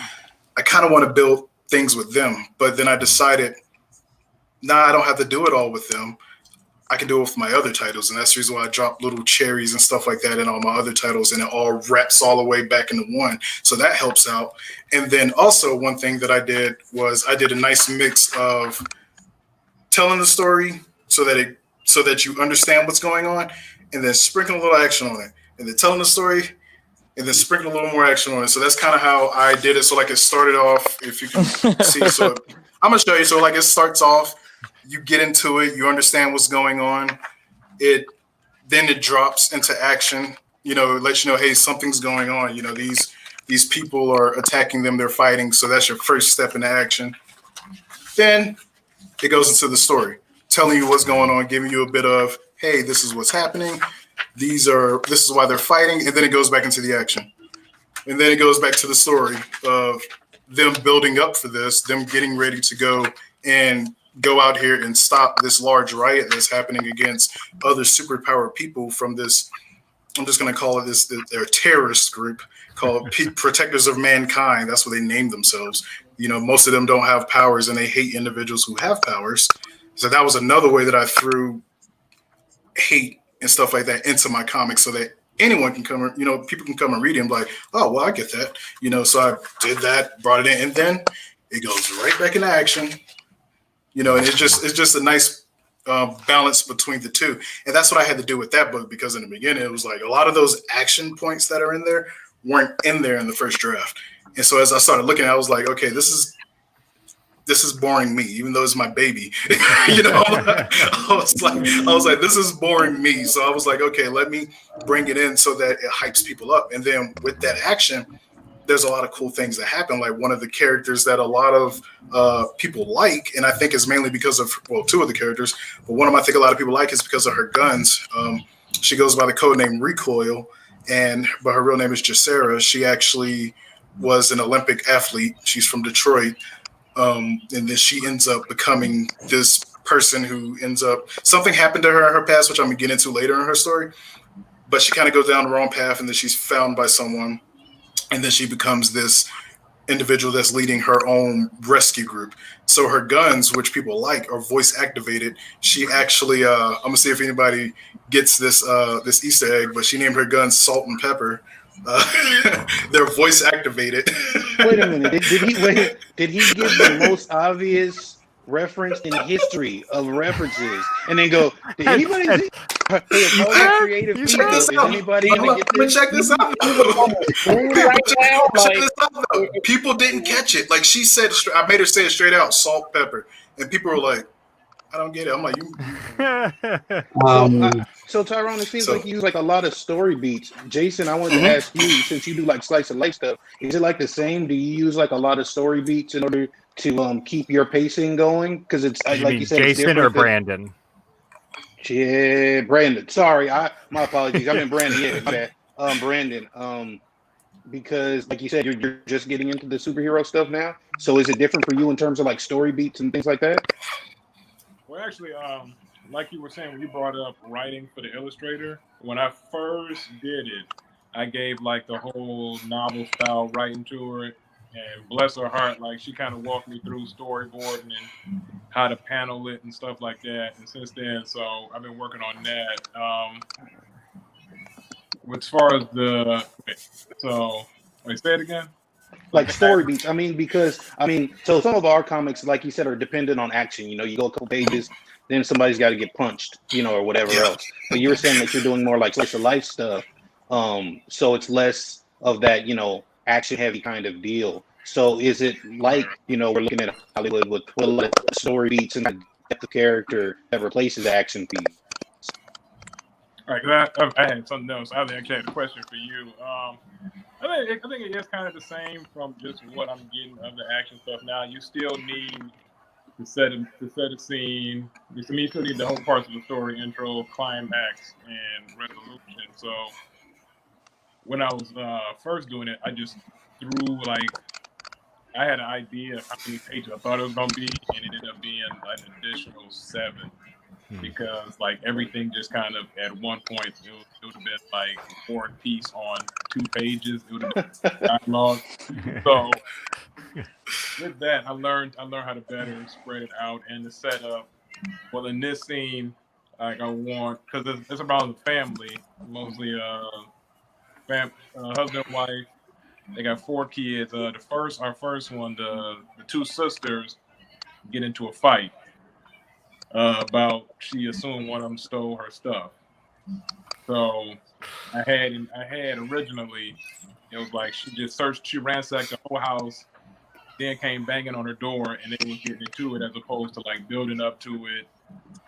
I kind of want to build things with them. But then I decided, I don't have to do it all with them. I can do it with my other titles. And that's the reason why I dropped little cherries and stuff like that in all my other titles, and it all wraps all the way back into one. So that helps out. And then also one thing that I did was I did a nice mix of telling the story so that you understand what's going on, and then sprinkling a little action on it. And then telling the story, and then sprinkling a little more action on it. So that's kind of how I did it. So like it started off, if you can see. So I'm gonna show you. So like it starts off, you get into it, you understand what's going on. Then it drops into action. It lets you know, hey, something's going on. These people are attacking them, they're fighting. So that's your first step into action. Then it goes into the story, telling you what's going on, giving you a bit of, hey, this is what's happening. This is why they're fighting, and then it goes back into the action. And then it goes back to the story of them building up for this, them getting ready to go and go out here and stop this large riot that's happening against other superpowered people from this, I'm just going to call it their terrorist group called Protectors of Mankind. That's what they named themselves. Most of them don't have powers, and they hate individuals who have powers. So that was another way that I threw hate and stuff like that into my comics, so that anyone can come, people can come and read it and be like, oh, well, I get that. So I did that, brought it in, and then it goes right back into action. And it's just a nice balance between the two. And that's what I had to do with that book, because in the beginning, it was like a lot of those action points that are in there weren't in there in the first draft. And so as I started looking, I was like, okay, this is boring me, even though it's my baby. I was like, this is boring me. So I was like, okay, let me bring it in so that it hypes people up. And then with that action, there's a lot of cool things that happen. Like one of the characters that a lot of people like, and I think is mainly because of, two of the characters, but one of them I think a lot of people like is because of her guns. She goes by the code name Recoil, but her real name is Jacera. She actually was an Olympic athlete. She's from Detroit. And then she ends up becoming this person who something happened to her in her past, which I'm going to get into later in her story. But she kind of goes down the wrong path, and then she's found by someone. And then she becomes this individual that's leading her own rescue group. So her guns, which people like, are voice activated. She actually, I'm going to see if anybody gets this Easter egg, but she named her guns Salt and Pepper. They're voice activated. Wait a minute. Did he give the most obvious reference in history of references, and then go, did anybody see? Creative people. Check this out. Anybody Check this out. People didn't catch it. Like she said, I made her say it straight out, salt, pepper, and people were like, I don't get it. I'm like, you. So Tyrone, it seems like you use like a lot of story beats. Jason, I wanted to ask you, since you do like slice of life stuff, is it like the same? Do you use like a lot of story beats in order to keep your pacing going? Because it's like you said, Jason or Brandon? Yeah, Brandon. Sorry, my apologies. I mean Brandon. Yeah, Brandon. because, like you said, you're just getting into the superhero stuff now. So is it different for you in terms of like story beats and things like that? Well, actually, like you were saying, when you brought up writing for the illustrator, when I first did it, I gave like the whole novel style writing to her, and bless her heart, like she kind of walked me through storyboarding and how to panel it and stuff like that. And since then, so I've been working on that. As far as wait, say it again. Like story beats. I mean, because so some of our comics, like you said, are dependent on action. You know, you go a couple pages, then somebody's got to get punched, you know, or whatever else. But you were saying that you're doing more like slice of life stuff. So it's less of that, you know, action heavy kind of deal. So is it like, you know, we're looking at Hollywood with a lot of story beats and depth of character that replaces action beats? All right, I had something else. I actually had a question for you. I think it is kind of the same from just what I'm getting of the action stuff now. You still need to set a scene. You still need the whole parts of the story: intro, climax, and resolution. So when I was first doing it, I just threw I had an idea of how many pages I thought it was gonna be, and it ended up being like an additional 7. Because like everything just kind of at one point it would have been like War and Peace on 2 pages. It would have been dialogue. So with that, I learned how to better spread it out and the setup. Well, in this scene, like I want because it's about the family, mostly husband, wife. They got 4 kids. Our first one, the 2 sisters get into a fight. About she assumed one of them stole her stuff. So I had originally, it was like she ransacked the whole house, then came banging on her door, and then was getting into it as opposed to like building up to it,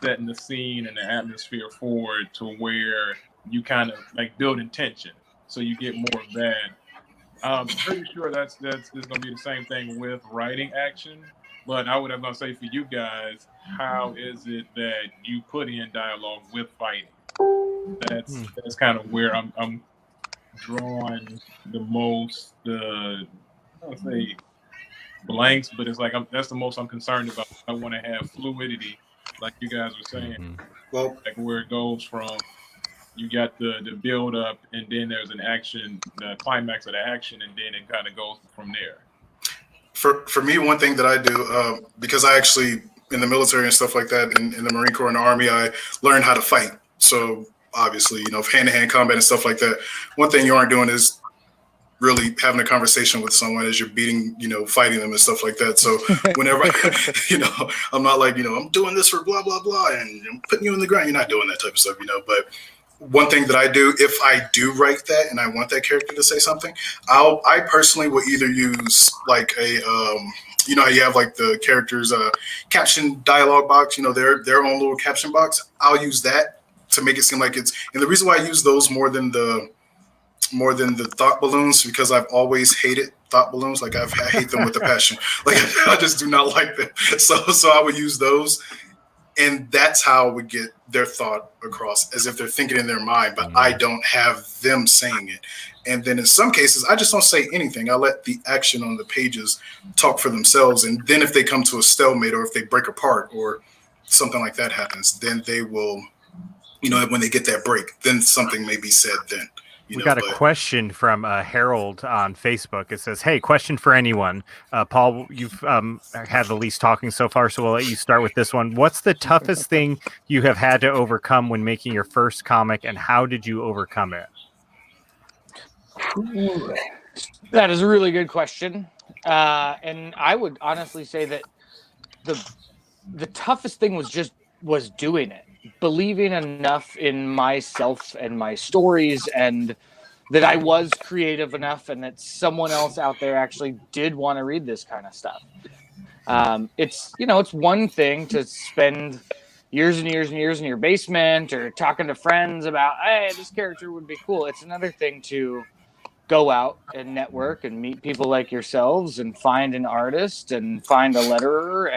setting the scene and the atmosphere forward to where you kind of like building tension, so you get more of that. I'm pretty sure that's going to be the same thing with writing action. But I would have to say for you guys, how is it that you put in dialogue with fighting? That's kind of where I'm drawing the most. I don't say blanks, but it's like that's the most I'm concerned about. I want to have fluidity, like you guys were saying. Well, like where it goes from you got the build up, and then there's an action, the climax of the action, and then it kind of goes from there. For me, one thing that I do, because I actually in the military and stuff like that, in the Marine Corps and the Army, I learned how to fight. So obviously, you know, hand-to-hand combat and stuff like that. One thing you aren't doing is really having a conversation with someone as you're fighting them and stuff like that. So whenever, I'm not like, I'm doing this for blah, blah, blah, and I'm putting you in the ground. You're not doing that type of stuff, But one thing that I do, if I do write that and I want that character to say something, I personally will either use like a, how you have like the characters' caption dialogue box, their own little caption box. I'll use that to make it seem like it's, and the reason why I use those more than the thought balloons, because I've always hated thought balloons. Like I hate them with a passion. Like I just do not like them. So I would use those. And that's how we get their thought across, as if they're thinking in their mind, but I don't have them saying it. And then in some cases, I just don't say anything. I let the action on the pages talk for themselves. And then if they come to a stalemate, or if they break apart, or something like that happens, then they will, when they get that break, then something may be said then. We got a question from Harold on Facebook. It says, "Hey, question for anyone. Paul, you've had the least talking so far, so we'll let you start with this one. What's the toughest thing you have had to overcome when making your first comic, and how did you overcome it?" That is a really good question. And I would honestly say that the toughest thing was doing it. Believing enough in myself and my stories, and that I was creative enough, and that someone else out there actually did want to read this kind of stuff. It's one thing to spend years and years and years in your basement or talking to friends about, hey, this character would be cool. It's another thing to go out and network and meet people like yourselves and find an artist and find a letterer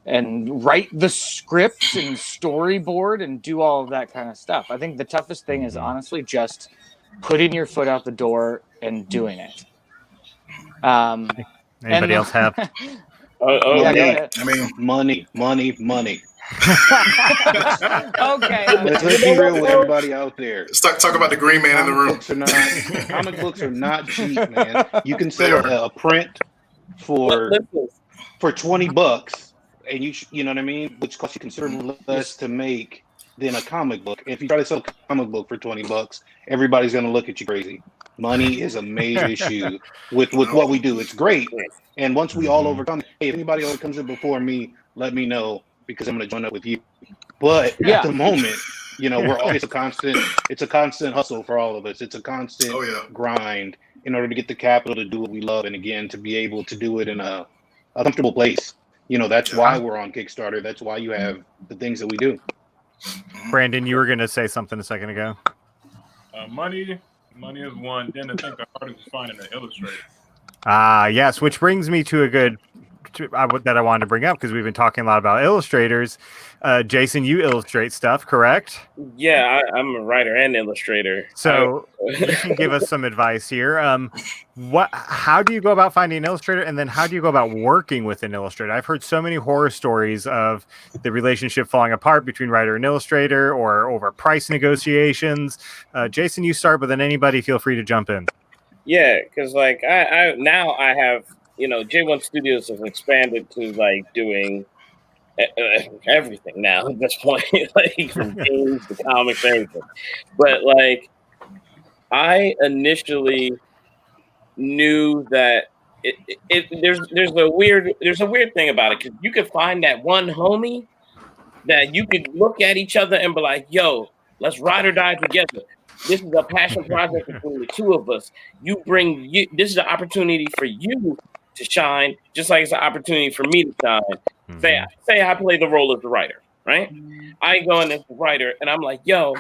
and write the script and storyboard and do all of that kind of stuff. I think the toughest thing is honestly just putting your foot out the door and doing it. Anybody else have? Oh, Yeah, Money. go ahead. I mean, Money. Okay. Let's be real with everybody out there. let's talk about the green man in the room. Comic books are not cheap, man. You can sell a print for listen, $20, and you know what I mean, which costs you considerably less to make than a comic book. If you try to sell a comic book for $20, everybody's gonna look at you crazy. Money is a major issue with what we do. It's great, and once we all overcome it, hey, if anybody overcomes it before me, let me know because I'm gonna join up with you. But at the moment, you know, it's a constant hustle for all of us. It's a constant grind in order to get the capital to do what we love, and again, to be able to do it in a comfortable place. You know, that's why we're on Kickstarter. That's why you have the things that we do. Brandon, you were going to say something a second ago. Money is one. Then I think the hardest is finding an illustrator. Yes, which brings me to a good that I wanted to bring up because we've been talking a lot about illustrators. Jason, you illustrate stuff, correct? Yeah, I'm a writer and illustrator. So you can give us some advice here. How do you go about finding an illustrator, and then how do you go about working with an illustrator? I've heard so many horror stories of the relationship falling apart between writer and illustrator, or over price negotiations. Jason, you start, but then anybody feel free to jump in. Yeah, because like I now I have, you know, J1 Studios has expanded to like doing everything now at this point, like from games to comics, everything. But like, I initially knew that there's a weird thing about it, because you could find that one homie that you could look at each other and be like, "Yo, let's ride or die together. This is a passion project between the two of us. This is an opportunity for you to shine, just like it's an opportunity for me to shine." Mm-hmm. Say I play the role of the writer, right? I go in as the writer, and I'm like, "Yo,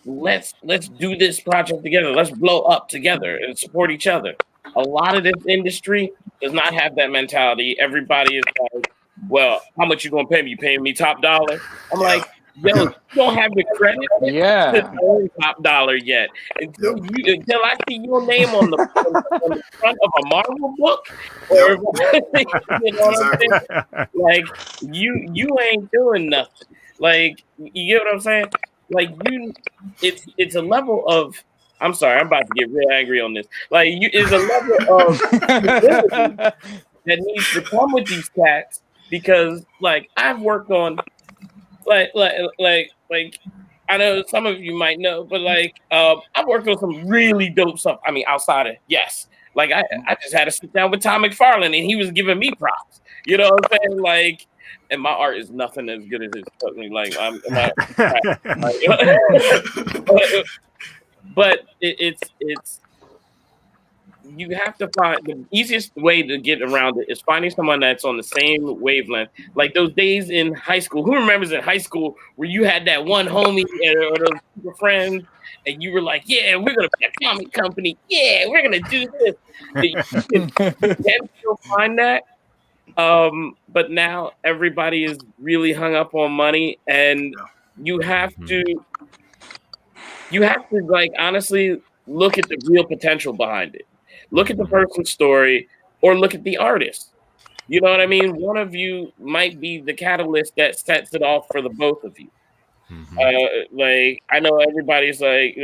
let's do this project together. Let's blow up together and support each other." A lot of this industry does not have that mentality. Everybody is like, "Well, how much you gonna pay me? You paying me top dollar?" I'm like, "Yo, you don't have the credit to earn top dollar yet. Until I see your name on the front of a Marvel book, or you know what I'm saying? Like you ain't doing nothing. Like, you get what I'm saying? Like, it's a level of, I'm sorry, I'm about to get real angry on this. Like, it's a level of that needs to come with these cats, because like I've worked on like I know some of you might know, but like I've worked on some really dope stuff. I mean, outside of like I just had to sit down with Tom McFarlane, and he was giving me props. You know what I'm saying? Like, and my art is nothing as good as his. Like, but it's you have to find the easiest way to get around it is finding someone that's on the same wavelength. Like those days in high school. Who remembers in high school where you had that one homie or those super friends, and you were like, "Yeah, we're gonna be a comic company. Yeah, we're gonna do this." You can still find that. But now everybody is really hung up on money, and you have to like honestly look at the real potential behind it. Look at the person's story, or look at the artist. You know what I mean? One of you might be the catalyst that sets it off for the both of you. Mm-hmm. Like, I know everybody's like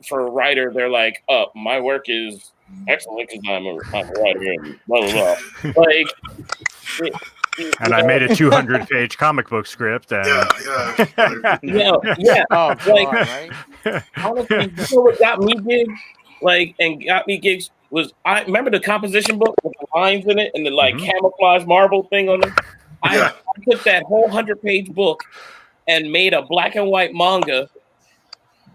for a writer, they're like, "Oh, my work is excellent because I'm a writer," and blah blah blah. Like, and I made a 200-page comic book script. And... yeah. Oh, like, right? Honestly, you know what got me gigs? Like, and got me gigs was, I remember the composition book with the lines in it and the like camouflage marble thing on it. I took that whole 100-page book and made a black and white manga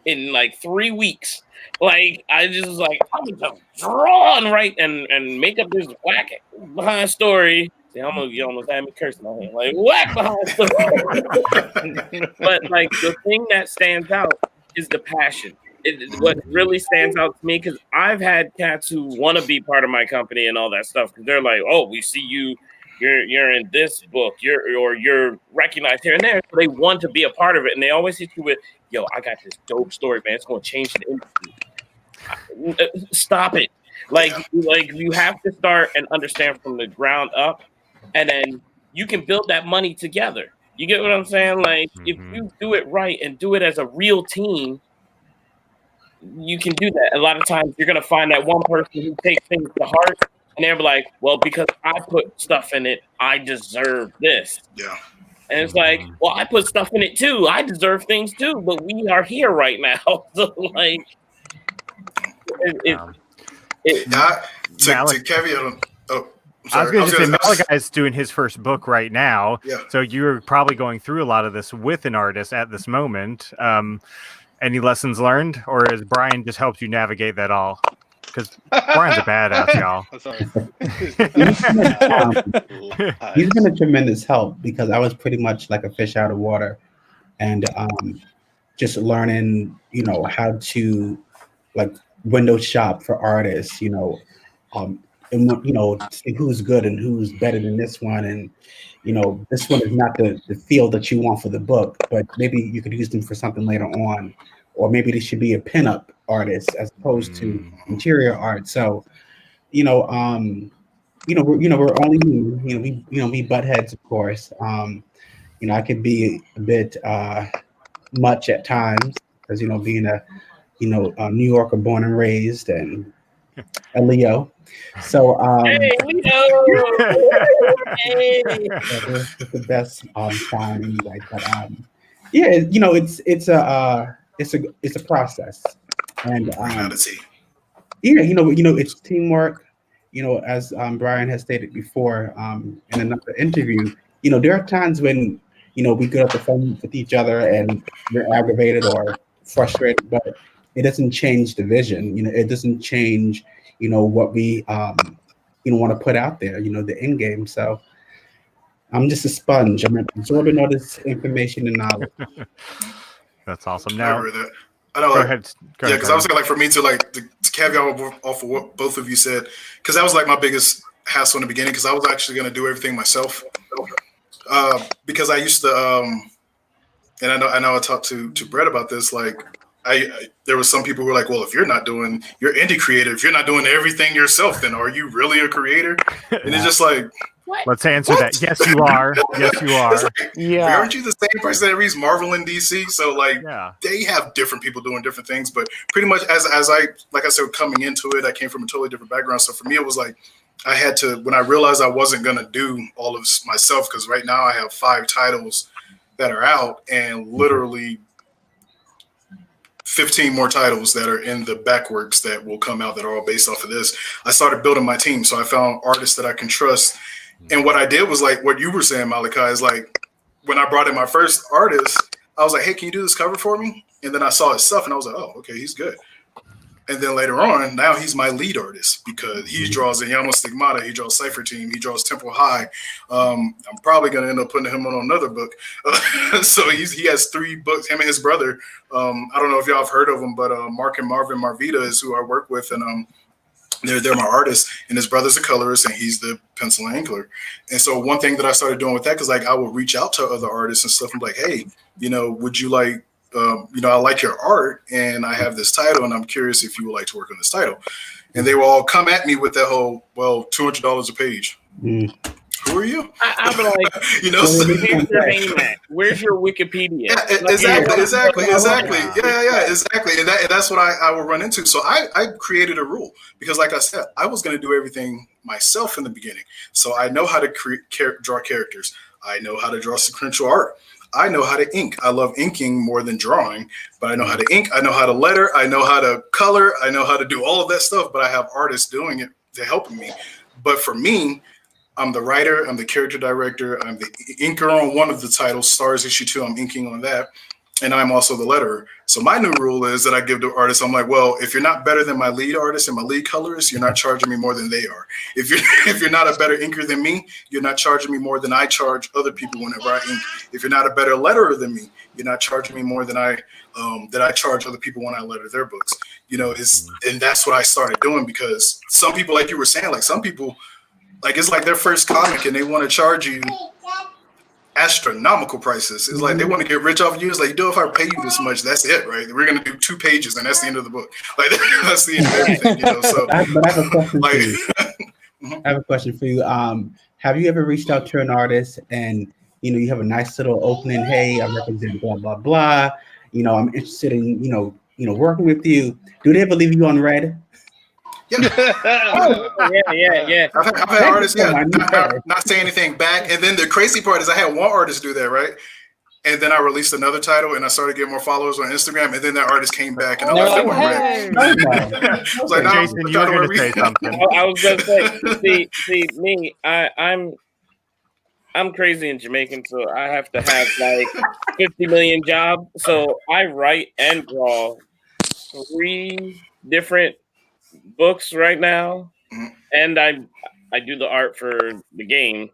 in like 3 weeks. Like, I just was like, I'm gonna draw and write and make up this whack behind story. See, you almost had me cursing on him. Like, whack behind story. But like, the thing that stands out is the passion. What really stands out to me, because I've had cats who want to be part of my company and all that stuff, because they're like, "Oh, we see you you're in this book, you're recognized here and there. So they want to be a part of it, and they always hit you with, "Yo, I got this dope story, man. It's going to change the industry." Stop it. Like you have to start and understand from the ground up, and then you can build that money together. You get what I'm saying? Like if you do it right and do it as a real team, you can do that. A lot of times you're gonna find that one person who takes things to heart, and they're like, "Well, because I put stuff in it, I deserve this." Yeah. And it's like, "Well, I put stuff in it too. I deserve things too, but we are here right now." So like, to caveat on. Oh, I was going to say Malachi's doing his first book right now. Yeah. So you're probably going through a lot of this with an artist at this moment. Any lessons learned, or has Brian just helped you navigate that all? Because Brian's a badass, y'all. I'm sorry. He's been a tremendous help because I was pretty much like a fish out of water, and just learning, how to like window shop for artists, and see who's good and who's better than this one, and this one is not the field that you want for the book, but maybe you could use them for something later on, or maybe they should be a pinup artist as opposed to interior art. So, we're only we butt heads, of course. I could be a bit much at times, because being a New Yorker born and raised and a Leo. So hey, Leo! Hey! It's the best sign anyway. But yeah, it's a process, and yeah, it's teamwork. As Brian has stated before in another interview, there are times when we get off the phone with each other and we're aggravated or frustrated, but it doesn't change the vision. It doesn't change what we want to put out there. The end game. So I'm just a sponge. I'm absorbing all this information and knowledge. That's awesome. Now, I know. Go ahead. Yeah, because I was like, for me to caveat off of what both of you said, because that was like my biggest hassle in the beginning, because I was actually going to do everything myself. Because I used to, and I know I talked to Brett about this. Like, there was some people who were like, well, if you're indie creative, if you're not doing everything yourself, then are you really a creator? And it's just like, what? Let's answer that. Yes, you are. Yes, you are. Yeah. Aren't you the same person that reads Marvel and DC? So they have different people doing different things, but pretty much as I said, coming into it, I came from a totally different background. So for me, it was like, I had to, when I realized I wasn't going to do all of myself, because right now I have 5 titles that are out and literally 15 more titles that are in the backworks that will come out that are all based off of this. I started building my team. So I found artists that I can trust. And what I did was like what you were saying, Malachi, is like when I brought in my first artist, I was like, hey, can you do this cover for me? And then I saw his stuff and I was like, oh, okay, he's good. And then later on, now he's my lead artist because he draws Ayano Stigmata, he draws Cipher Team, he draws Temple High. I'm probably going to end up putting him on another book. So he has 3 books, him and his brother. I don't know if y'all have heard of them, but Mark and Marvin Marvita is who I work with, and they're my artists, and his brother's a colorist, and he's the pencil and inkler. And so one thing that I started doing with that, because like I will reach out to other artists and stuff, and be like, hey, would you like, I like your art, and I have this title, and I'm curious if you would like to work on this title. And they will all come at me with that whole, well, $200 a page. Who are you? I'm like, where's your name at? Where's your Wikipedia? Yeah, exactly. Yeah, exactly. And that's what I will run into. So I created a rule because, like I said, I was going to do everything myself in the beginning. So I know how to draw characters. I know how to draw sequential art. I know how to ink. I love inking more than drawing, but I know how to ink. I know how to letter. I know how to color. I know how to do all of that stuff, but I have artists doing it to help me. But for me, I'm the writer, I'm the character director, I'm the inker on one of the titles, Stars Issue 2, I'm inking on that, and I'm also the letterer. So my new rule is that I give to artists, I'm like, well, if you're not better than my lead artist and my lead colorist, you're not charging me more than they are. If you're not a better inker than me, you're not charging me more than I charge other people whenever I ink. If you're not a better letterer than me, you're not charging me more than I charge other people when I letter their books. And that's what I started doing, because some people, like you were saying, like some people, Like it's like their first comic, and they want to charge you astronomical prices. It's like they want to get rich off you. It's like, if I pay you this much, that's it, right? We're gonna do 2 pages, and that's the end of the book. Like that's the end of everything, So, but I have a question like, for you. I have a question for you. Have you ever reached out to an artist and you have a nice little opening? Hey, I represent blah blah blah. I'm interested in working with you. Do they ever leave you on red? Yeah. yeah. I've had artists, not say anything back. And then the crazy part is I had one artist do that, right? And then I released another title, and I started getting more followers on Instagram. And then that artist came back, and I left them on red. I was like, Jason, you were going to say something. I was going to say, see, me, I'm crazy in Jamaican, so I have to have like 50 million jobs. So I write and draw 3 different books right now, and I do the art for the game.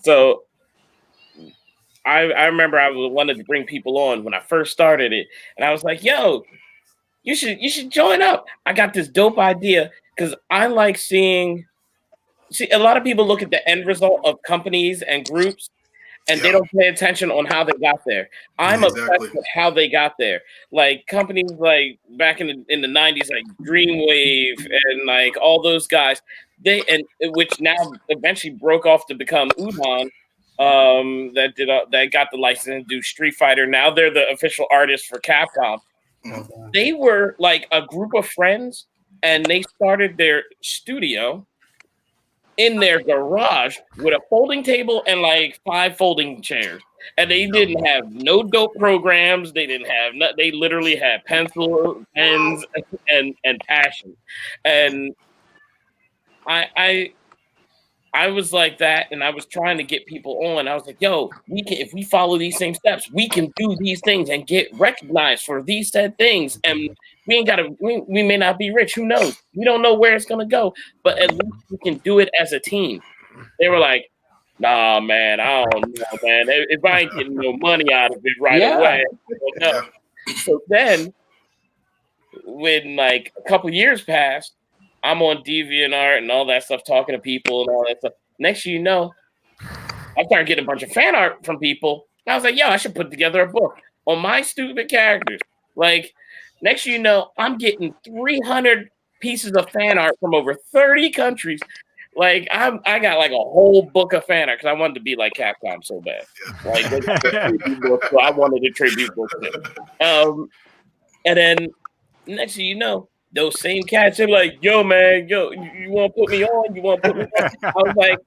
So I remember I wanted to bring people on when I first started it, and I was like, "Yo, you should join up. I got this dope idea because I like seeing a lot of people look at the end result of companies and groups, and they don't pay attention on how they got there. I'm obsessed with how they got there. Like companies like back in the 90s, like Dreamwave and like all those guys, which now eventually broke off to become Udon, that got the license to do Street Fighter. Now they're the official artists for Capcom. They were like a group of friends, and they started their studio in their garage with a folding table and like 5 folding chairs. And they didn't have no dope programs. They didn't have they literally had pencil, pens, and passion. And I was like that, and I was trying to get people on. I was like, yo, if we follow these same steps, we can do these things and get recognized for these said things. And we may not be rich. Who knows? We don't know where it's going to go, but at least we can do it as a team. They were like, nah, man, I don't know, man. If I ain't getting no money out of it right away. No. So then when like a couple years passed, I'm on DeviantArt and all that stuff, talking to people and all that stuff. Next thing you know, I started getting a bunch of fan art from people. And I was like, yo, I should put together a book on my stupid characters. Like, next thing you know, I'm getting 300 pieces of fan art from over 30 countries. Like, I got like a whole book of fan art because I wanted to be like Capcom so bad. Like, so I wanted a tribute book. And then next thing you know, those same cats are like, yo, man, you want to put me on? You want to put me on? I was like,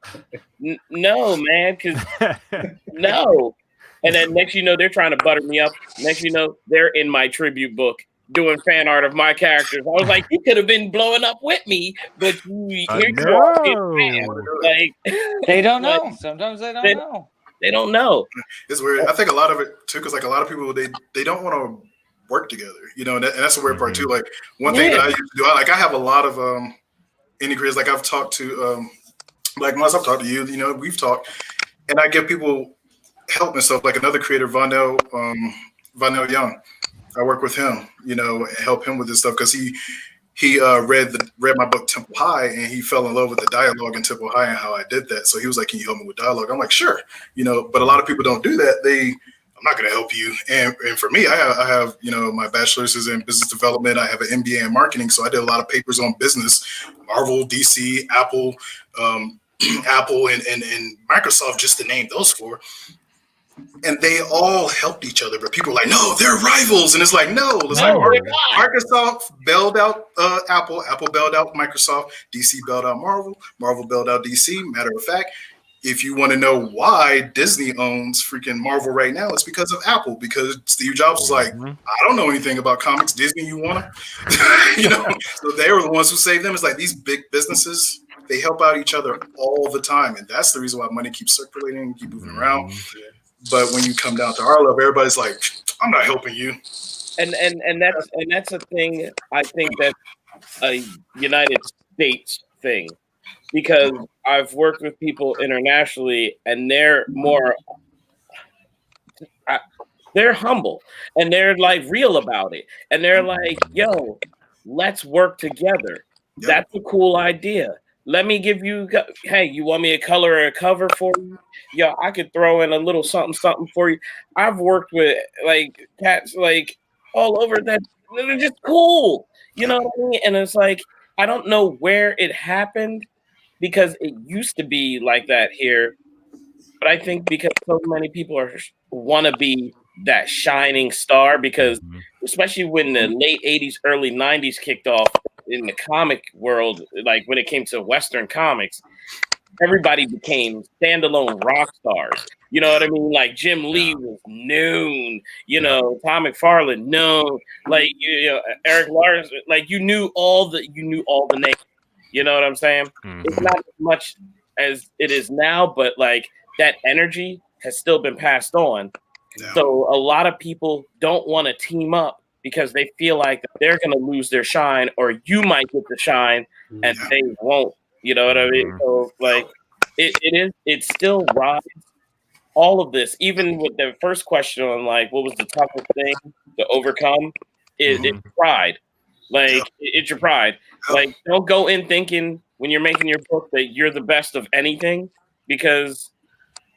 no, man, because no. And then next you know, they're trying to butter me up. Next you know, they're in my tribute book doing fan art of my characters. I was like, you could have been blowing up with me, but you are fan. Like, they don't know. Sometimes they don't know. They don't know. It's weird. I think a lot of it too, because like a lot of people, they don't want to work together, and that's the weird part too. Like one thing that I used to do, I have a lot of indie creators. Like I've talked to, like once I've talked to you, we've talked, and I give people help and stuff. Like another creator, Vonell Young, I work with him, and help him with this stuff because he read my book Temple High, and he fell in love with the dialogue in Temple High and how I did that. So he was like, "Can you help me with dialogue?" I'm like, "Sure," But a lot of people don't do that. I'm not going to help you. And for me, I have my bachelor's is in business development. I have an MBA in marketing. So I did a lot of papers on business, Marvel, DC, Apple, Apple and Microsoft, just to name those 4. And they all helped each other. But people are like, no, they're rivals. And it's like, no. It's like Microsoft bailed out Apple. Apple bailed out Microsoft. DC bailed out Marvel. Marvel bailed out DC. Matter of fact, if you want to know why Disney owns freaking Marvel right now, it's because of Apple. Because Steve Jobs was like, I don't know anything about comics. Disney, you want to? So they were the ones who saved them. It's like these big businesses, they help out each other all the time. And that's the reason why money keeps circulating and keep moving around. But when you come down to our level, everybody's like, I'm not helping you. And that's a thing, I think that's a United States thing. Because I've worked with people internationally, and they're more, they're humble, and they're like real about it, and they're like, "Yo, let's work together." Yep. That's a cool idea. let me give you. Hey, you want me to color a cover for you? Yo, I could throw in a little something for you. I've worked with like cats like all over that. They're just cool. You know what I mean? And it's like I don't know where it happened because it used to be like that here. But I think because so many people want to be that shining star, because especially when the late 80s, early 90s kicked off in the comic world, like when it came to Western comics, everybody became standalone rock stars. You know what I mean? Like Jim Lee was known, Tom McFarlane known, like Eric Larson, like you knew all the names. You know what I'm saying? It's not as much as it is now, but like that energy has still been passed on. Yeah. So a lot of people don't want to team up because they feel like they're going to lose their shine, or you might get the shine and they won't. You know what I mean? So like it still rides all of this, even with the first question on like what was the toughest thing to overcome? It's pride. Like it's your pride. Like don't go in thinking when you're making your book that you're the best of anything, because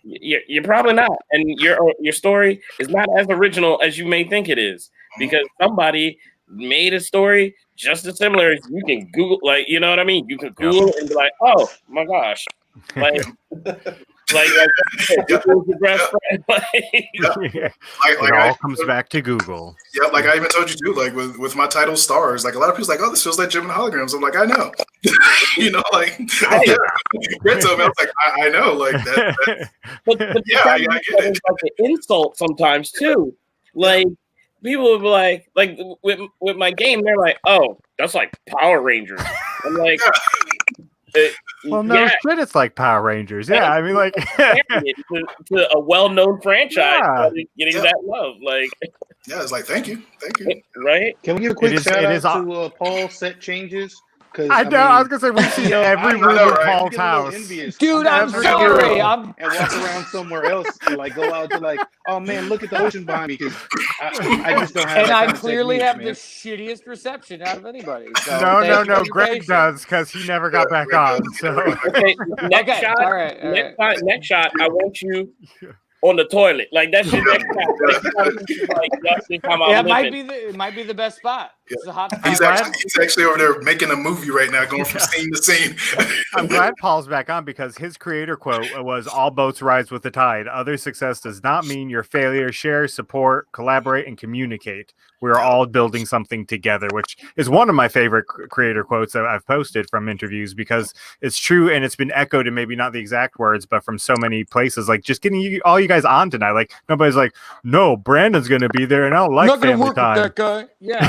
you're probably not, and your story is not as original as you may think it is, because somebody made a story just as similar as you can Google, like you know what I mean. You can Google and be like, oh my gosh, like. Google's your best friend. It all comes back to Google. Yeah, like I even told you too, like with my title Stars, like a lot of people's like, oh, this feels like Jim and Holograms. I'm like, I know. Like Brett told me, I was like, I know, like that. But I get it. Like the insult sometimes too. Like people will be like with my game, they're like, oh, that's like Power Rangers. I'm like well, no shit, it's like Power Rangers. Yeah, I mean, like to a well-known franchise, getting that love, like it's like thank you, right? Can we give a quick shout out to Paul Set Changes? I was gonna say we see every room in Paul's house. Dude, I'm sorry. And walk around somewhere else and like go out to like, oh man, look at the ocean behind me, because I just don't have. And I clearly have the shittiest reception out of anybody. So no. Greg does, because he never got back on. So okay, next shot. All right. Next shot. I want you on the toilet, like that's your next shot. It might be the best spot. It's a hot spot. He's actually over there making a movie right now, going from scene to scene. I'm glad Paul's back on, because his creator quote was, all boats rise with the tide. Other success does not mean your failure. Share, support, collaborate, and communicate. We're all building something together, which is one of my favorite creator quotes that I've posted from interviews, because it's true, and it's been echoed in maybe not the exact words, but from so many places. Like just getting all you guys on tonight. Like nobody's like, no, Brandon's going to be there, and I don't like not family work time. With that guy. Yeah.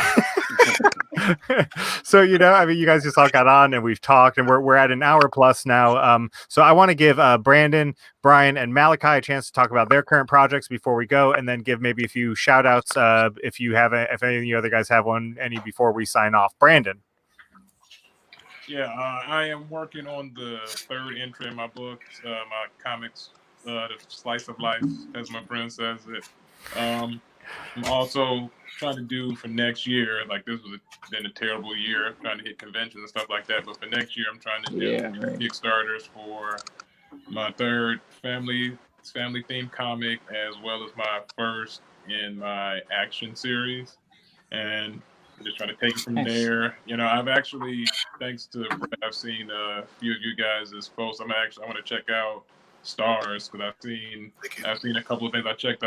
So I mean, you guys just all got on and we've talked, and we're at an hour plus now. So I want to give Brandon, Brian, and Malachi a chance to talk about their current projects before we go, and then give maybe a few shout outs if any of you other guys have any before we sign off. Brandon. Yeah, I am working on the third entry in my book, my comics, the slice of life, as my friend says it. I'm also trying to do for next year, like this been a terrible year trying to hit conventions and stuff like that, but for next year I'm trying to do Kickstarters for my third family themed comic, as well as my first in my action series, and I'm just trying to take it from there. I've actually, thanks to Brett, I've seen a few of you guys' posts. I want to check out Stars, because I've seen a couple of things. I checked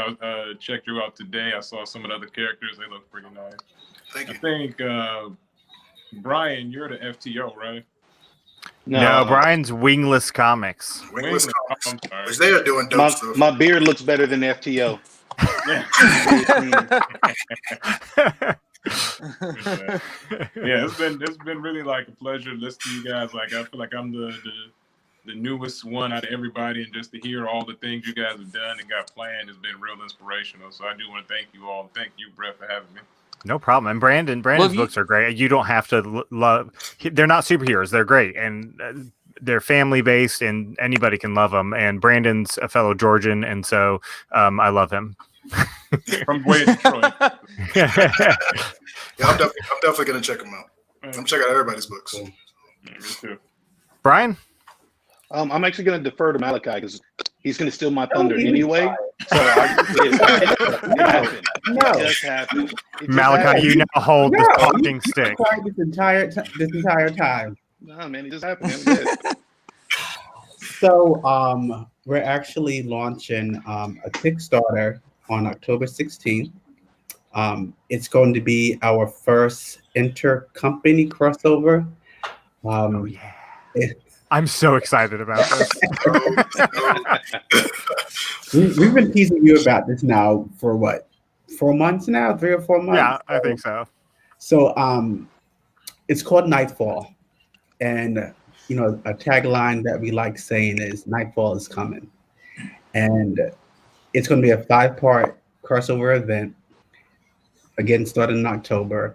you out today. I saw some of the other characters. They look pretty nice. Thank you. I think Brian, you're the FTO, right? No, Brian's Wingless Comics. Wingless Comics. Which they are doing dope stuff. My beard looks better than FTO. Yeah, it's been really like a pleasure listening to you guys. Like I feel like I'm the newest one out of everybody, and just to hear all the things you guys have done and got planned has been real inspirational. So I do want to thank you all. Thank you, Brett, for having me. No problem. And Brandon's books are great. You don't have to love. They're not superheroes. They're great, and they're family based, and anybody can love them. And Brandon's a fellow Georgian, and so I love him. From way Detroit. I'm definitely gonna check them out. I'm checking out everybody's books. Yeah, me too. Brian? I'm actually going to defer to Malachi because he's going to steal my thunder even anyway. try So it happened. No. It just happened. It just Malachi, happened. you now hold the talking stick. Quiet this entire time. No, man, it just happened. It was it. So we're actually launching a Kickstarter on October 16th. It's going to be our first intercompany crossover. Oh yeah. I'm so excited about this. We've been teasing you about this now for what? 4 months now? 3 or 4 months? Yeah, I think so. So it's called Nightfall. And you know, a tagline that we like saying is Nightfall is coming. And it's going to be a 5-part crossover event. Again, starting in October.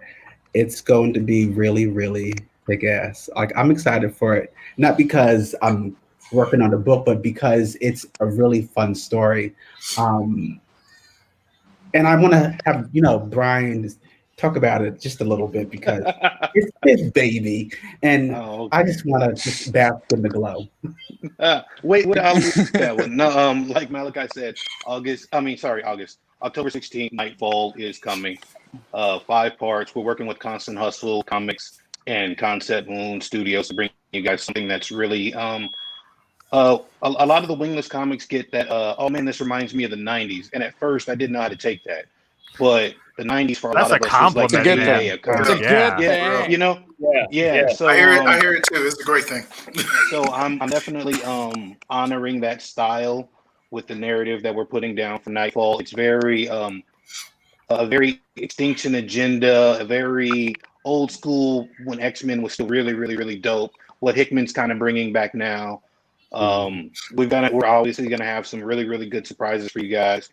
It's going to be really, really big ass. Like, I'm excited for it. Not because I'm working on the book, but because it's a really fun story. And I want to have, Brian talk about it just a little bit because it's his baby. And I just want to just bask in the glow. Wait, I'll do that one. No, like Malachi said, August. October 16th, Nightfall is coming. 5 parts. We're working with Constant Hustle, Comix, and Concept Moon Studios to bring you guys something that's really a lot of the wingless comics get that oh man, this reminds me of the 90s. And at first I didn't know how to take that. But the 90s for a lot of us was like It's a good thing. It's a good thing. You know? Yeah. So I hear it too. It's a great thing. So I'm definitely honoring that style with the narrative that we're putting down for Nightfall. It's very a very Extinction Agenda, a very old school when X-Men was still really, really, really dope. What Hickman's kind of bringing back now. We're obviously gonna have some really, really good surprises for you guys.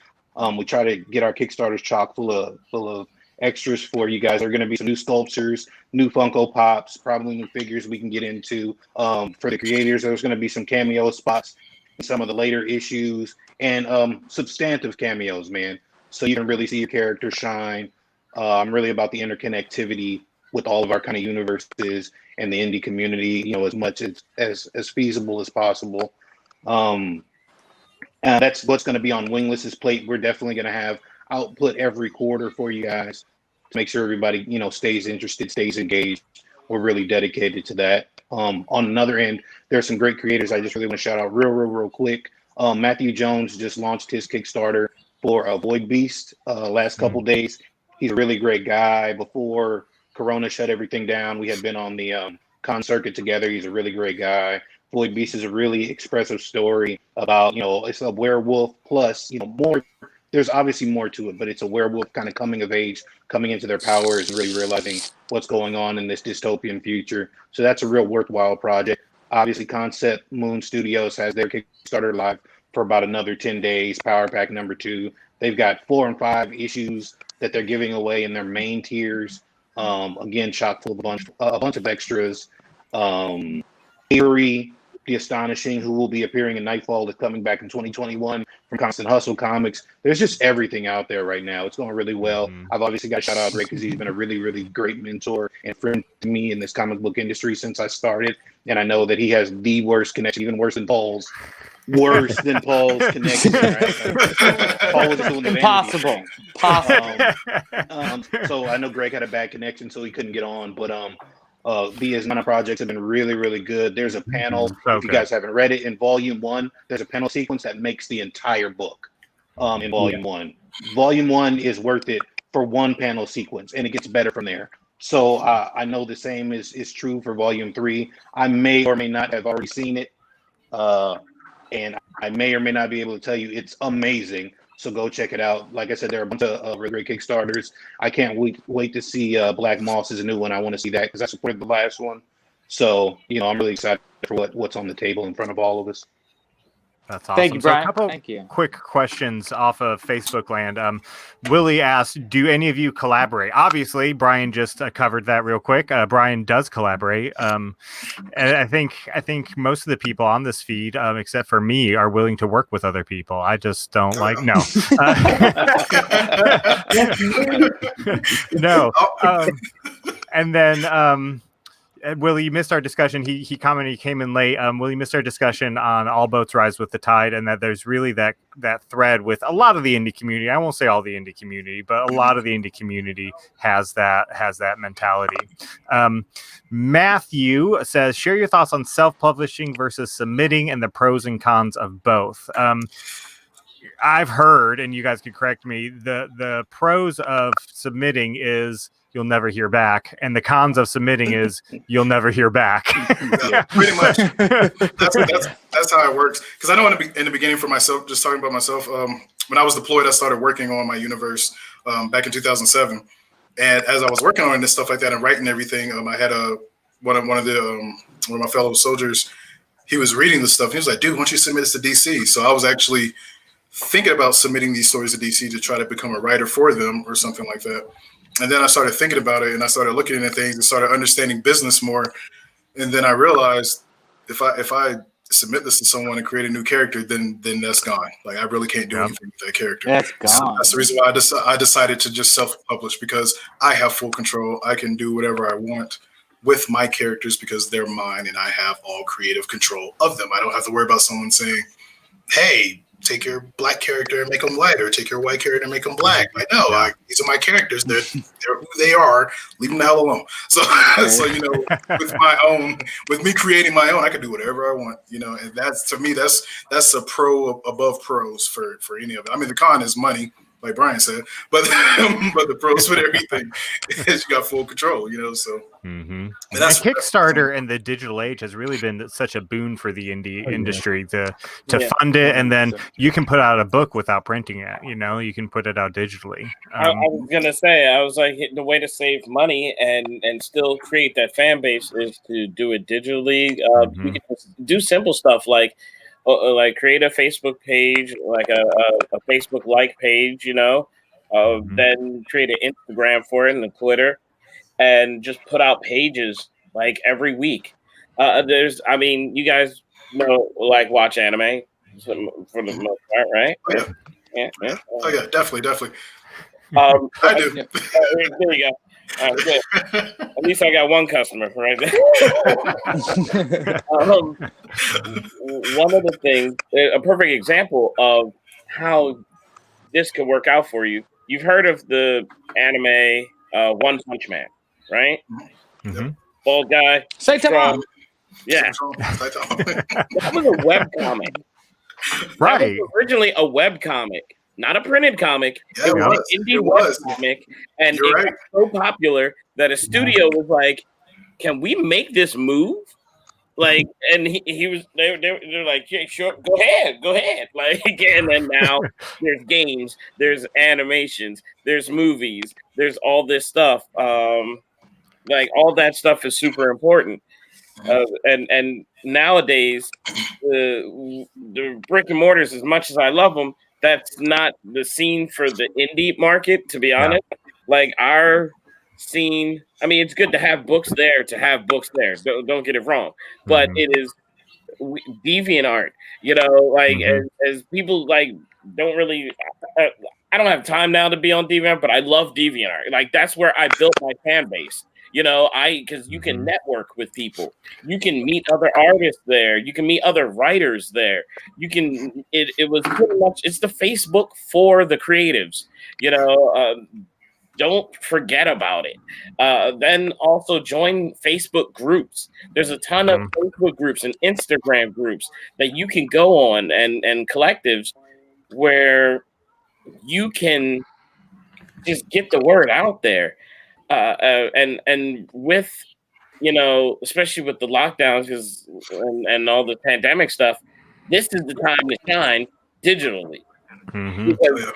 We try to get our Kickstarters chock full of extras for you guys. There are going to be some new sculptures, new Funko Pops, probably new figures we can get into. For the creators, there's going to be some cameo spots in some of the later issues and substantive cameos, man. So you can really see your character shine. I'm really about the interconnectivity with all of our kind of universes and the indie community, as much as feasible as possible. That's what's going to be on Wingless's plate. We're definitely going to have output every quarter for you guys to make sure everybody, stays interested, stays engaged. We're really dedicated to that. On another end, there's some great creators I just really want to shout out real quick. Matthew Jones just launched his Kickstarter for Void Beast last couple days. He's a really great guy. Before Corona shut everything down, we had been on the con circuit together. He's a really great guy. Void Beast is a really expressive story about, it's a werewolf plus, more. There's obviously more to it, but it's a werewolf kind of coming of age, coming into their powers and really realizing what's going on in this dystopian future. So that's a real worthwhile project. Obviously, Concept Moon Studios has their Kickstarter live for about another 10 days, Power Pack number 2. They've got 4 and 5 issues that they're giving away in their main tiers. Again, chock full of a bunch of extras. Theory, the Astonishing, who will be appearing in Nightfall, is coming back in 2021 from Constant Hustle Comics. There's just everything out there right now. It's going really well. I've obviously got to shout out Ray because he's been a really, really great mentor and friend to me in this comic book industry since I started. And I know that he has the worst connection, even worse than Paul's. Worse than Paul's connection, right? Paul was doing the Impossible. So I know Greg had a bad connection, so he couldn't get on. But Via's Mana projects have been really, really good. There's a panel, if you guys haven't read it, in Volume 1, there's a panel sequence that makes the entire book in Volume 1. Volume 1 is worth it for one panel sequence, and it gets better from there. So I know the same is true for Volume 3. I may or may not have already seen it, and I may or may not be able to tell you it's amazing. So go check it out. Like I said, there are a bunch of really great Kickstarters. I can't wait to see Black Moss is a new one. I want to see that because I supported the last one. So, I'm really excited for what's on the table in front of all of us. That's awesome. Thank you, Brian. So a couple quick questions off of Facebook land. Willie asked, do any of you collaborate? Obviously, Brian just covered that real quick. Brian does collaborate. And I think most of the people on this feed, except for me, are willing to work with other people. I just don't no. No. And then Willie, you missed our discussion. He commented, he came in late. Willie missed our discussion on All Boats Rise with the Tide, and that there's really that thread with a lot of the indie community. I won't say all the indie community, but a lot of the indie community has that mentality. Matthew says, share your thoughts on self-publishing versus submitting and the pros and cons of both. I've heard, and you guys could correct me, the pros of submitting is you'll never hear back, and the cons of submitting is you'll never hear back. Yeah, pretty much. That's how it works. Because I know in the beginning, for myself, just talking about myself, when I was deployed, I started working on my universe back in 2007. And as I was working on it and stuff like that and writing everything, I had one of my fellow soldiers. He was reading the stuff. And he was like, "Dude, why don't you submit this to DC?" So I was actually thinking about submitting these stories to DC to try to become a writer for them or something like that. And then I started thinking about it, and I started looking at things and started understanding business more. And then I realized if I submit this to someone and create a new character, then that's gone. Like, I really can't do anything with that character. That's gone. So that's the reason why I decided to just self-publish, because I have full control. I can do whatever I want with my characters because they're mine, and I have all creative control of them. I don't have to worry about someone saying, "Hey, take your black character and make them white, or take your white character and make them black." Like, no, these are my characters. They're who they are. Leave them the hell alone. So, with me creating my own, I can do whatever I want, and that's, to me, that's a pro above pros for any of it. I mean, the con is money, like Brian said, but the pros with everything is you got full control, so. Mm-hmm. And Kickstarter and the digital age has really been such a boon for the indie industry to fund it, and then you can put out a book without printing it. You can put it out digitally. I was gonna say, I was like, the way to save money and still create that fan base is to do it digitally. You can do simple stuff like create a Facebook page, like a Facebook like page, then create an Instagram for it and a Twitter, and just put out pages like every week. You guys watch anime for the most part, right? Yeah. Oh yeah, definitely. I do. There you go. Good. At least I got one customer right there. One of the things, a perfect example of how this could work out for you. You've heard of the anime One Punch Man, right? Mm-hmm. Bald guy. Saitama. Yeah. That was a webcomic. Right. That was originally a webcomic. Not a printed comic. Yeah, it was an indie webcomic, and it was so popular that a studio was like, "Can we make this move?" Like, and they're like, "Yeah, sure, go ahead." Like, and then now there's games, there's animations, there's movies, there's all this stuff. Like, all that stuff is super important. And nowadays, the brick and mortars, as much as I love them, that's not the scene for the indie market, to be honest. Like, our scene, I mean, it's good to have books there, Don't get it wrong. But it is DeviantArt, as people don't really, I don't have time now to be on DeviantArt, but I love DeviantArt. Like, that's where I built my fan base. Because you can network with people, you can meet other artists there, you can meet other writers there. It was pretty much, it's the Facebook for the creatives. Don't forget about it. Then also join Facebook groups. There's a ton of Facebook groups and Instagram groups that you can go on, and collectives where you can just get the word out there. And with, especially with the lockdowns and all the pandemic stuff, this is the time to shine digitally. Because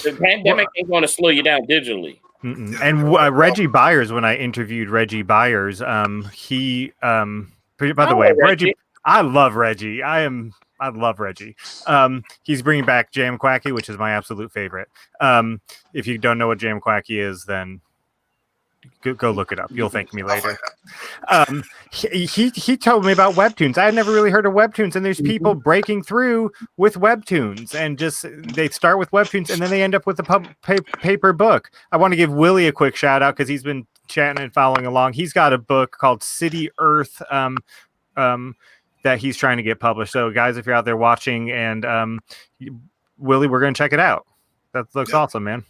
the pandemic ain't going to slow you down digitally. And Reggie Byers, when I interviewed Reggie Byers, he, by the way, Reggie, I love Reggie. I love Reggie. He's bringing back Jam Quacky, which is my absolute favorite. If you don't know what Jam Quacky is, then Go look it up. You'll thank me I'll later. find He told me about webtoons. I had never really heard of webtoons, and there's people breaking through with webtoons, and just they start with webtoons, and then they end up with a paper book. I want to give Willie a quick shout out because he's been chatting and following along. He's got a book called City Earth that he's trying to get published. So, guys, if you're out there watching, and Willie, we're going to check it out. That looks awesome, man.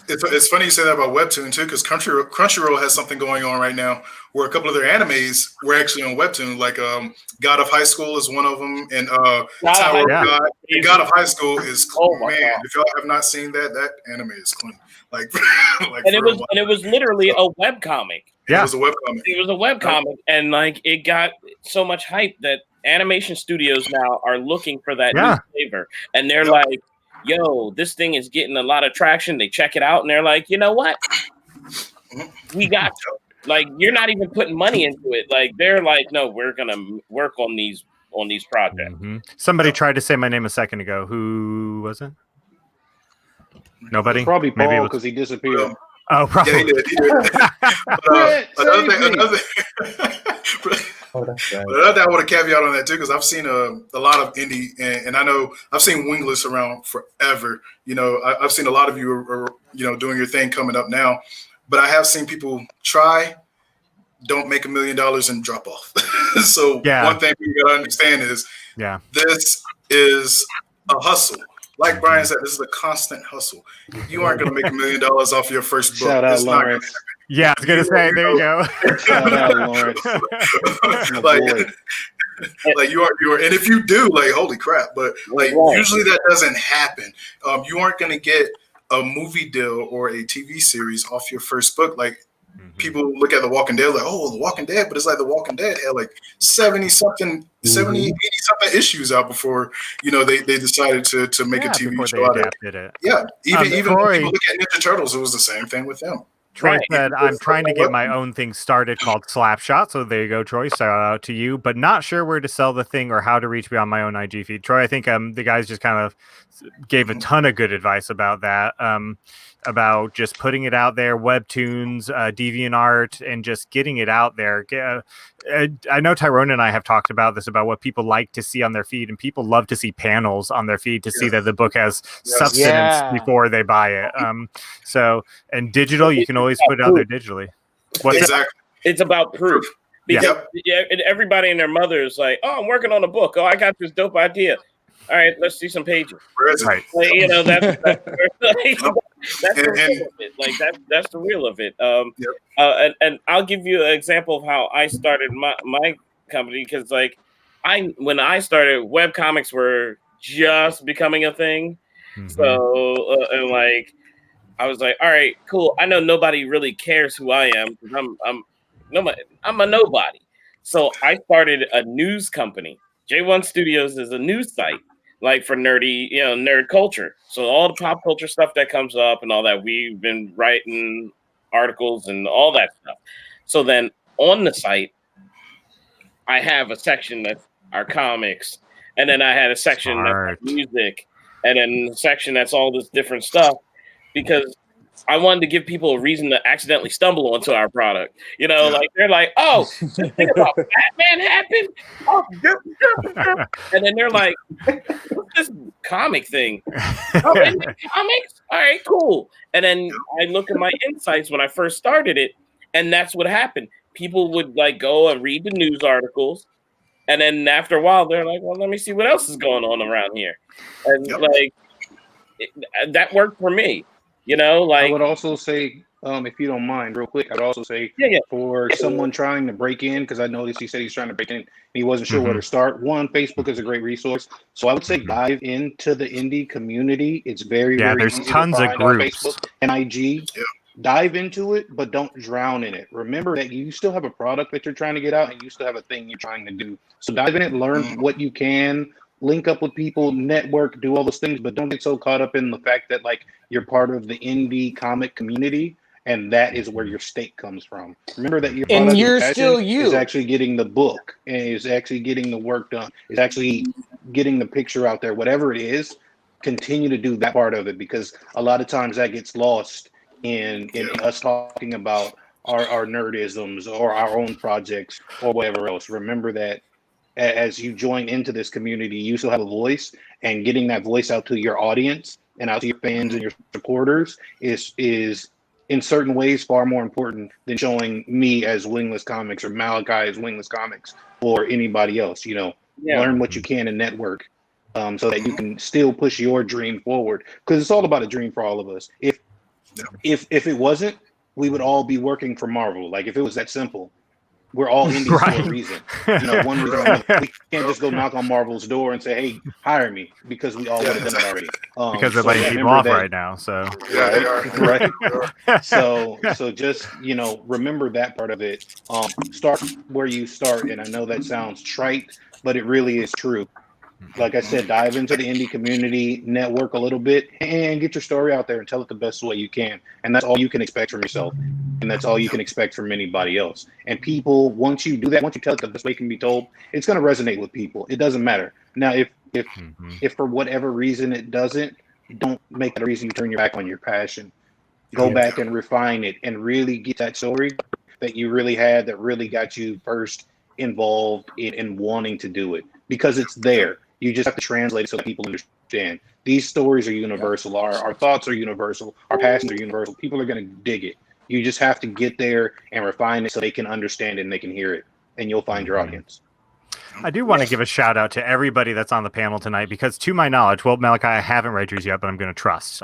It's funny you say that about Webtoon too, because Crunchyroll has something going on right now where a couple of their animes were actually on Webtoon. Like God of High School is one of them, and Tower of God. And God of High School is Oh my man. God. If y'all have not seen that, that anime is clean. Like, And it was literally a webcomic. It was a webcomic. It was a webcomic, and like it got so much hype that animation studios now are looking for that new flavor, and they're like, yo, this thing is getting a lot of traction. They check it out and they're like, you know what? We got to. Like, you're not even putting money into it. Like, they're like, no, we're gonna work on these projects. Mm-hmm. Somebody tried to say my name a second ago. Who was it? Nobody? Probably Paul, Maybe because he disappeared. Oh, probably. Yeah, he did. Another thing I want to caveat on that too, because I've seen a lot of indie, and I know I've seen Wingless around forever. You know, I've seen a lot of you are doing your thing coming up now, but I have seen people try, don't make $1 million and drop off. So one thing we gotta understand is, this is a hustle. Like Brian said, this is a constant hustle. You aren't going to make $1 million off your first book. Shout out, Lawrence. Yeah, I was going to say, there you go. Shout out, Lawrence. like you are, and if you do, like, holy crap! But like, usually that doesn't happen. You aren't going to get a movie deal or a TV series off your first book. Like, people look at The Walking Dead like, oh, The Walking Dead, but it's like The Walking Dead had like 80 something issues out before they decided to make a TV show out of it. Yeah, even when people look at Ninja Turtles, it was the same thing with them. Troy said, I'm trying to get my own thing started called Slapshot. So there you go, Troy. Shout out to you, but not sure where to sell the thing or how to reach me on my own IG feed. Troy, I think the guys just kind of gave a ton of good advice about that. About just putting it out there, Webtoons, DeviantArt, and just getting it out there. I know Tyrone and I have talked about this, about what people like to see on their feed, and people love to see panels on their feed to see that the book has substance before they buy it. So, and digital, you can always put it out there digitally. It's about proof. Because everybody and their mother is like, oh, I'm working on a book. Oh, I got this dope idea. All right, let's see some pages. Right. Like, that's the real of it. Like that's the real of it. And I'll give you an example of how I started my company, because like when I started, web comics were just becoming a thing. So and like I was like, all right, cool. I know nobody really cares who I am because I'm a nobody. So I started a news company. J1 Studios is a news site, like for nerdy, nerd culture. So all the pop culture stuff that comes up and all that, we've been writing articles and all that stuff. So then on the site, I have a section that's our comics, and then I had a section that's music, and then a section that's all this different stuff, because I wanted to give people a reason to accidentally stumble onto our product. Like they're like, oh, this thing about Batman happened? Oh, and then they're like, what's this comic thing? Oh, isn't it comics? All right, cool. And then I look at my insights when I first started it, and that's what happened. People would like go and read the news articles, and then after a while, they're like, well, let me see what else is going on around here. And that worked for me. I would also say, if you don't mind, real quick, I'd also say for someone trying to break in, because I noticed he said he's trying to break in and he wasn't sure where to start. One, Facebook is a great resource. So I would say dive into the indie community. It's very, very there's easy tons to of find groups on Facebook and IG. Dive into it, but don't drown in it. Remember that you still have a product that you're trying to get out, and you still have a thing you're trying to do. So dive in it, learn what you can, link up with people, network, do all those things, but don't get so caught up in the fact that like you're part of the indie comic community, and that is where your stake comes from. Remember that your product is actually getting the book, and is actually getting the work done, is actually getting the picture out there. Whatever it is, continue to do that part of it, because a lot of times that gets lost in us talking about our nerdisms or our own projects or whatever else. Remember that as you join into this community, you still have a voice, and getting that voice out to your audience and out to your fans and your supporters is in certain ways far more important than showing me as Wingless Comics or Malachi as Wingless Comics or anybody else. You know, learn what you can and network, so that you can still push your dream forward, because it's all about a dream for all of us. If it wasn't, we would all be working for Marvel. Like, if it was that simple, we're all indies for a reason. You know, one reason or another. We can't just go knock on Marvel's door and say, "Hey, hire me," because we all would have done it already. Because they're laying people off right now. So right. So just, you know, remember that part of it. Start where you start, and I know that sounds trite, but it really is true. Like I said, dive into the indie community, network a little bit, and get your story out there and tell it the best way you can. And that's all you can expect from yourself. And that's all you can expect from anybody else. And people, once you do that, once you tell it the best way it can be told, it's going to resonate with people. It doesn't matter. Now, if for whatever reason it doesn't, don't make that a reason you turn your back on your passion. Go back and refine it and really get that story that you really had, that really got you first involved in wanting to do it, because it's there. You just have to translate it so that people understand. These stories are universal. Our thoughts are universal. Our passions are universal. People are going to dig it. You just have to get there and refine it so they can understand it and they can hear it, and you'll find your audience. I do want to give a shout out to everybody that's on the panel tonight, because to my knowledge, well, Malachi, I haven't read yours yet, but I'm going to trust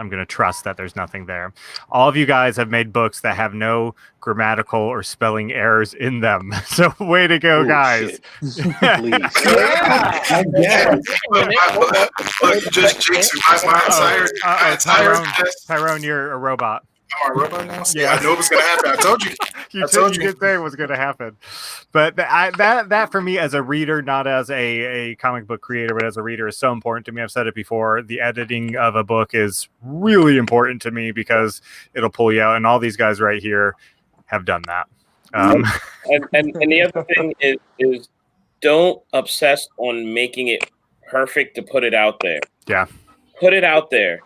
that there's nothing there. All of you guys have made books that have no grammatical or spelling errors in them. So way to go, guys. Please. Tyrone, you're a robot. I'm a robot now? Yeah, I know what's going to happen. I told you. You did say it was going to happen. But that for me as a reader, not as a comic book creator, but as a reader, is so important to me. I've said it before. The editing of a book is really important to me because it'll pull you out. And all these guys right here have done that. And the other thing is don't obsess on making it perfect to put it out there. Yeah. Put it out there.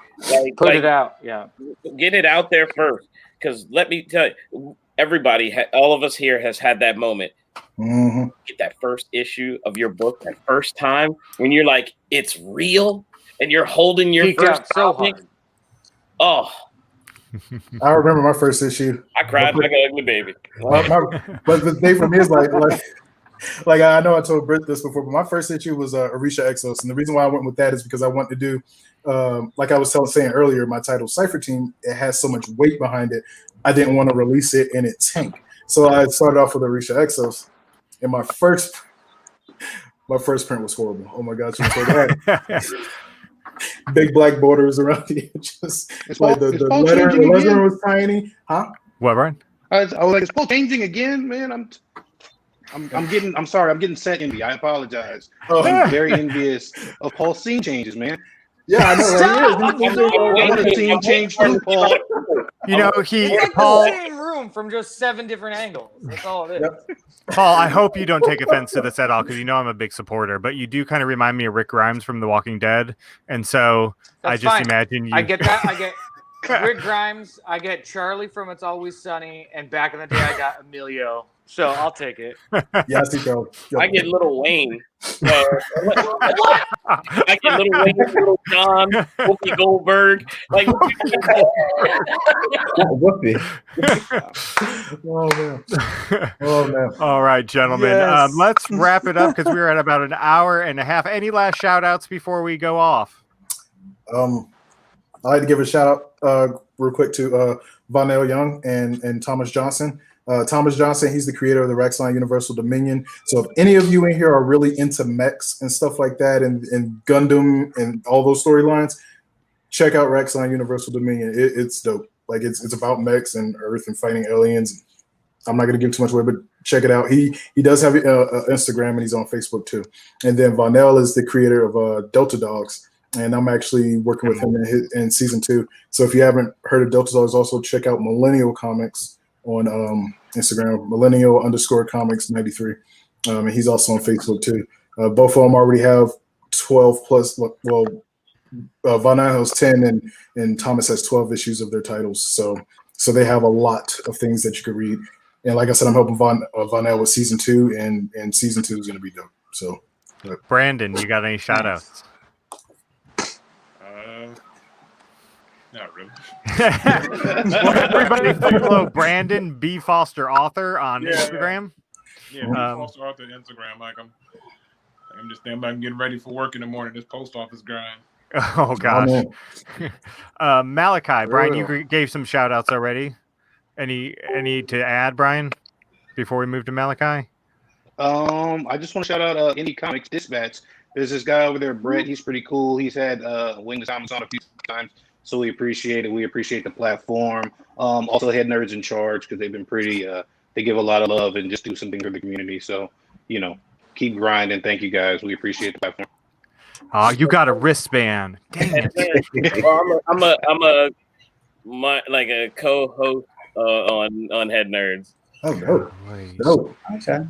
Put it out. Yeah. Get it out there first. Because let me tell you, everybody, all of us here has had that moment. Mm-hmm. Get that first issue of your book, that first time when you're like, it's real, and you're holding your first so comic. hard. Oh, I remember my first issue. I cried like an ugly baby. But the thing for me is like I know I told Britt this before, but my first issue was Orisha Exos, and the reason why I went with that is because I wanted to do, like I was saying earlier, my title Cipher Team. It has so much weight behind it. I didn't want to release it in its tank, so I started off with Orisha Exos, and my first print was horrible. Oh my gosh, it was so bad. Big black borders around the edges. Like the letter was tiny. Huh? What, Brian? I was like, it's Paul changing again, man. I'm getting set envy. I apologize. I'm very envious of Paul's scene changes, man. Yeah, I know. I want a scene change too, Paul. You know, It's Paul. the same room from just 7 different angles. That's all it is. Yep. Paul, I hope you don't take offense to this at all, because you know I'm a big supporter, but you do kind of remind me of Rick Grimes from The Walking Dead, and so That's I just fine. imagine you. I get that. I get Rick Grimes. I get Charlie from It's Always Sunny, and back in the day, I got Emilio. So I'll take it. Yeah, I see, Joe. I get Little Wayne. I get Little Wayne, Little John, Whoopi Goldberg. Like, Whoopee. Oh man. All right, gentlemen. Yes. Let's wrap it up because we're at about an hour and a half. Any last shout outs before we go off? I'd like to give a shout out real quick to Vonell Young and Thomas Johnson. Thomas Johnson, he's the creator of the Rexline Universal Dominion. So if any of you in here are really into mechs and stuff like that, and Gundam and all those storylines, check out Rexline Universal Dominion. It's dope. Like it's about mechs and Earth and fighting aliens. I'm not going to give too much away, but check it out. He does have Instagram, and he's on Facebook too. And then Vonell is the creator of Delta Dogs, and I'm actually working with him in season 2. So if you haven't heard of Delta Dogs, also check out Millennial Comics on Instagram, Millennial_Comics93. And he's also on Facebook too. Both of them already have 12 plus. Well, Von has 10 and Thomas has 12 issues of their titles. So So they have a lot of things that you could read. And like I said, I'm helping Vonell with season 2, and season 2 is going to be dope. So, Brandon, you got any shout outs? Not really. Well, everybody follow Brandon B. Foster Author on Instagram. Yeah, Foster Author Instagram. Like I'm just thinking about getting ready for work in the morning. This post office grind. Oh gosh. Malachi, Brian, you gave some shout outs already. Any to add, Brian, before we move to Malachi? I just want to shout out Indie Comics Dispatch. There's this guy over there, Brett. He's pretty cool. He's had Wings Comics on a few times, so we appreciate it. We appreciate the platform. Also, Head Nerds in Charge, because they've been pretty. They give a lot of love and just do something for the community. So, keep grinding. Thank you guys. We appreciate the platform. Oh, you got a wristband. Dang it. Well, I'm a co-host on Head Nerds. oh, dope. Dope. Okay.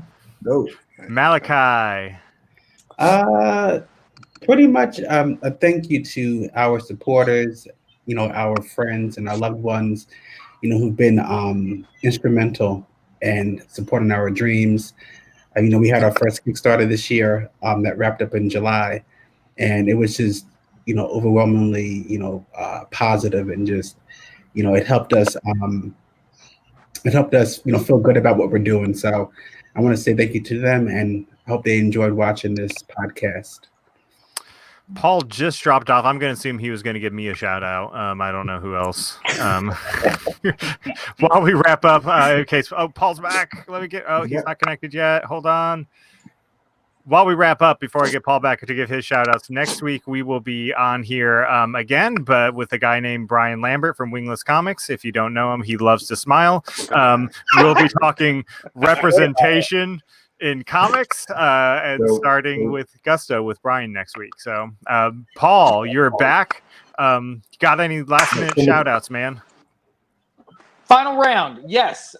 Dope. Malachi. Pretty much a thank you to our supporters, our friends and our loved ones, who've been instrumental in supporting our dreams. We had our first Kickstarter this year that wrapped up in July, and it was just, overwhelmingly, positive, and just, it helped us, feel good about what we're doing. So I want to say thank you to them, and I hope they enjoyed watching this podcast. Paul just dropped off. I'm going to assume he was going to give me a shout out. I don't know who else. While we wrap up, okay. So, Paul's back. Let me get. Oh, he's not connected yet. Hold on. While we wrap up, before I get Paul back to give his shout outs, next week we will be on here again, but with a guy named Brian Lambert from Wingless Comics. If you don't know him, he loves to smile. We'll be talking representation in comics and starting with Gusto with Brian next week. So, Paul, you're back. Got any last minute shout outs, man? Final round. Yes.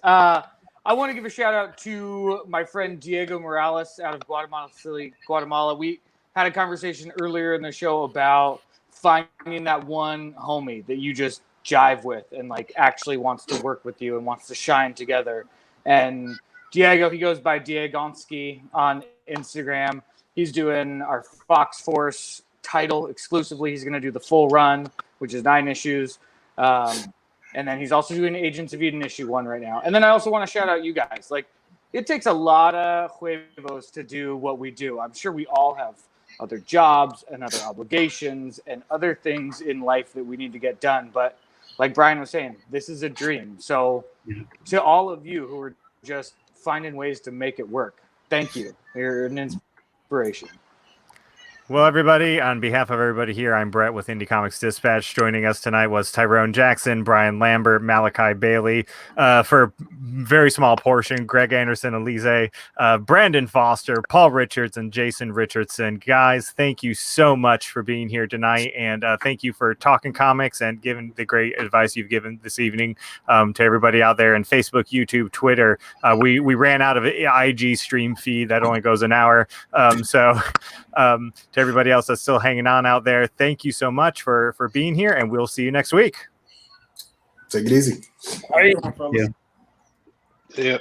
I want to give a shout out to my friend Diego Morales out of Guatemala City, Guatemala. We had a conversation earlier in the show about finding that one homie that you just jive with and like actually wants to work with you and wants to shine together. And Diego, he goes by Diegonski on Instagram. He's doing our Fox Force title exclusively. He's going to do the full run, which is 9 issues. And then he's also doing Agents of Eden issue 1 right now. And then I also want to shout out you guys. Like, it takes a lot of huevos to do what we do. I'm sure we all have other jobs and other obligations and other things in life that we need to get done. But like Brian was saying, this is a dream. So to all of you who are just finding ways to make it work, thank you. You're an inspiration. Well, everybody, on behalf of everybody here, I'm Brett with Indie Comics Dispatch. Joining us tonight was Tyrone Jackson, Brian Lambert, Malachi Bailey, for a very small portion, Greg Anderson, Elise, Brandon Foster, Paul Richards, and Jason Richardson. Guys, thank you so much for being here tonight, and thank you for talking comics and giving the great advice you've given this evening to everybody out there in Facebook, YouTube, Twitter. We ran out of IG stream feed. That only goes an hour. To everybody else that's still hanging on out there, thank you so much for being here, and we'll see you next week. Take it easy. All right. Yeah. Yeah.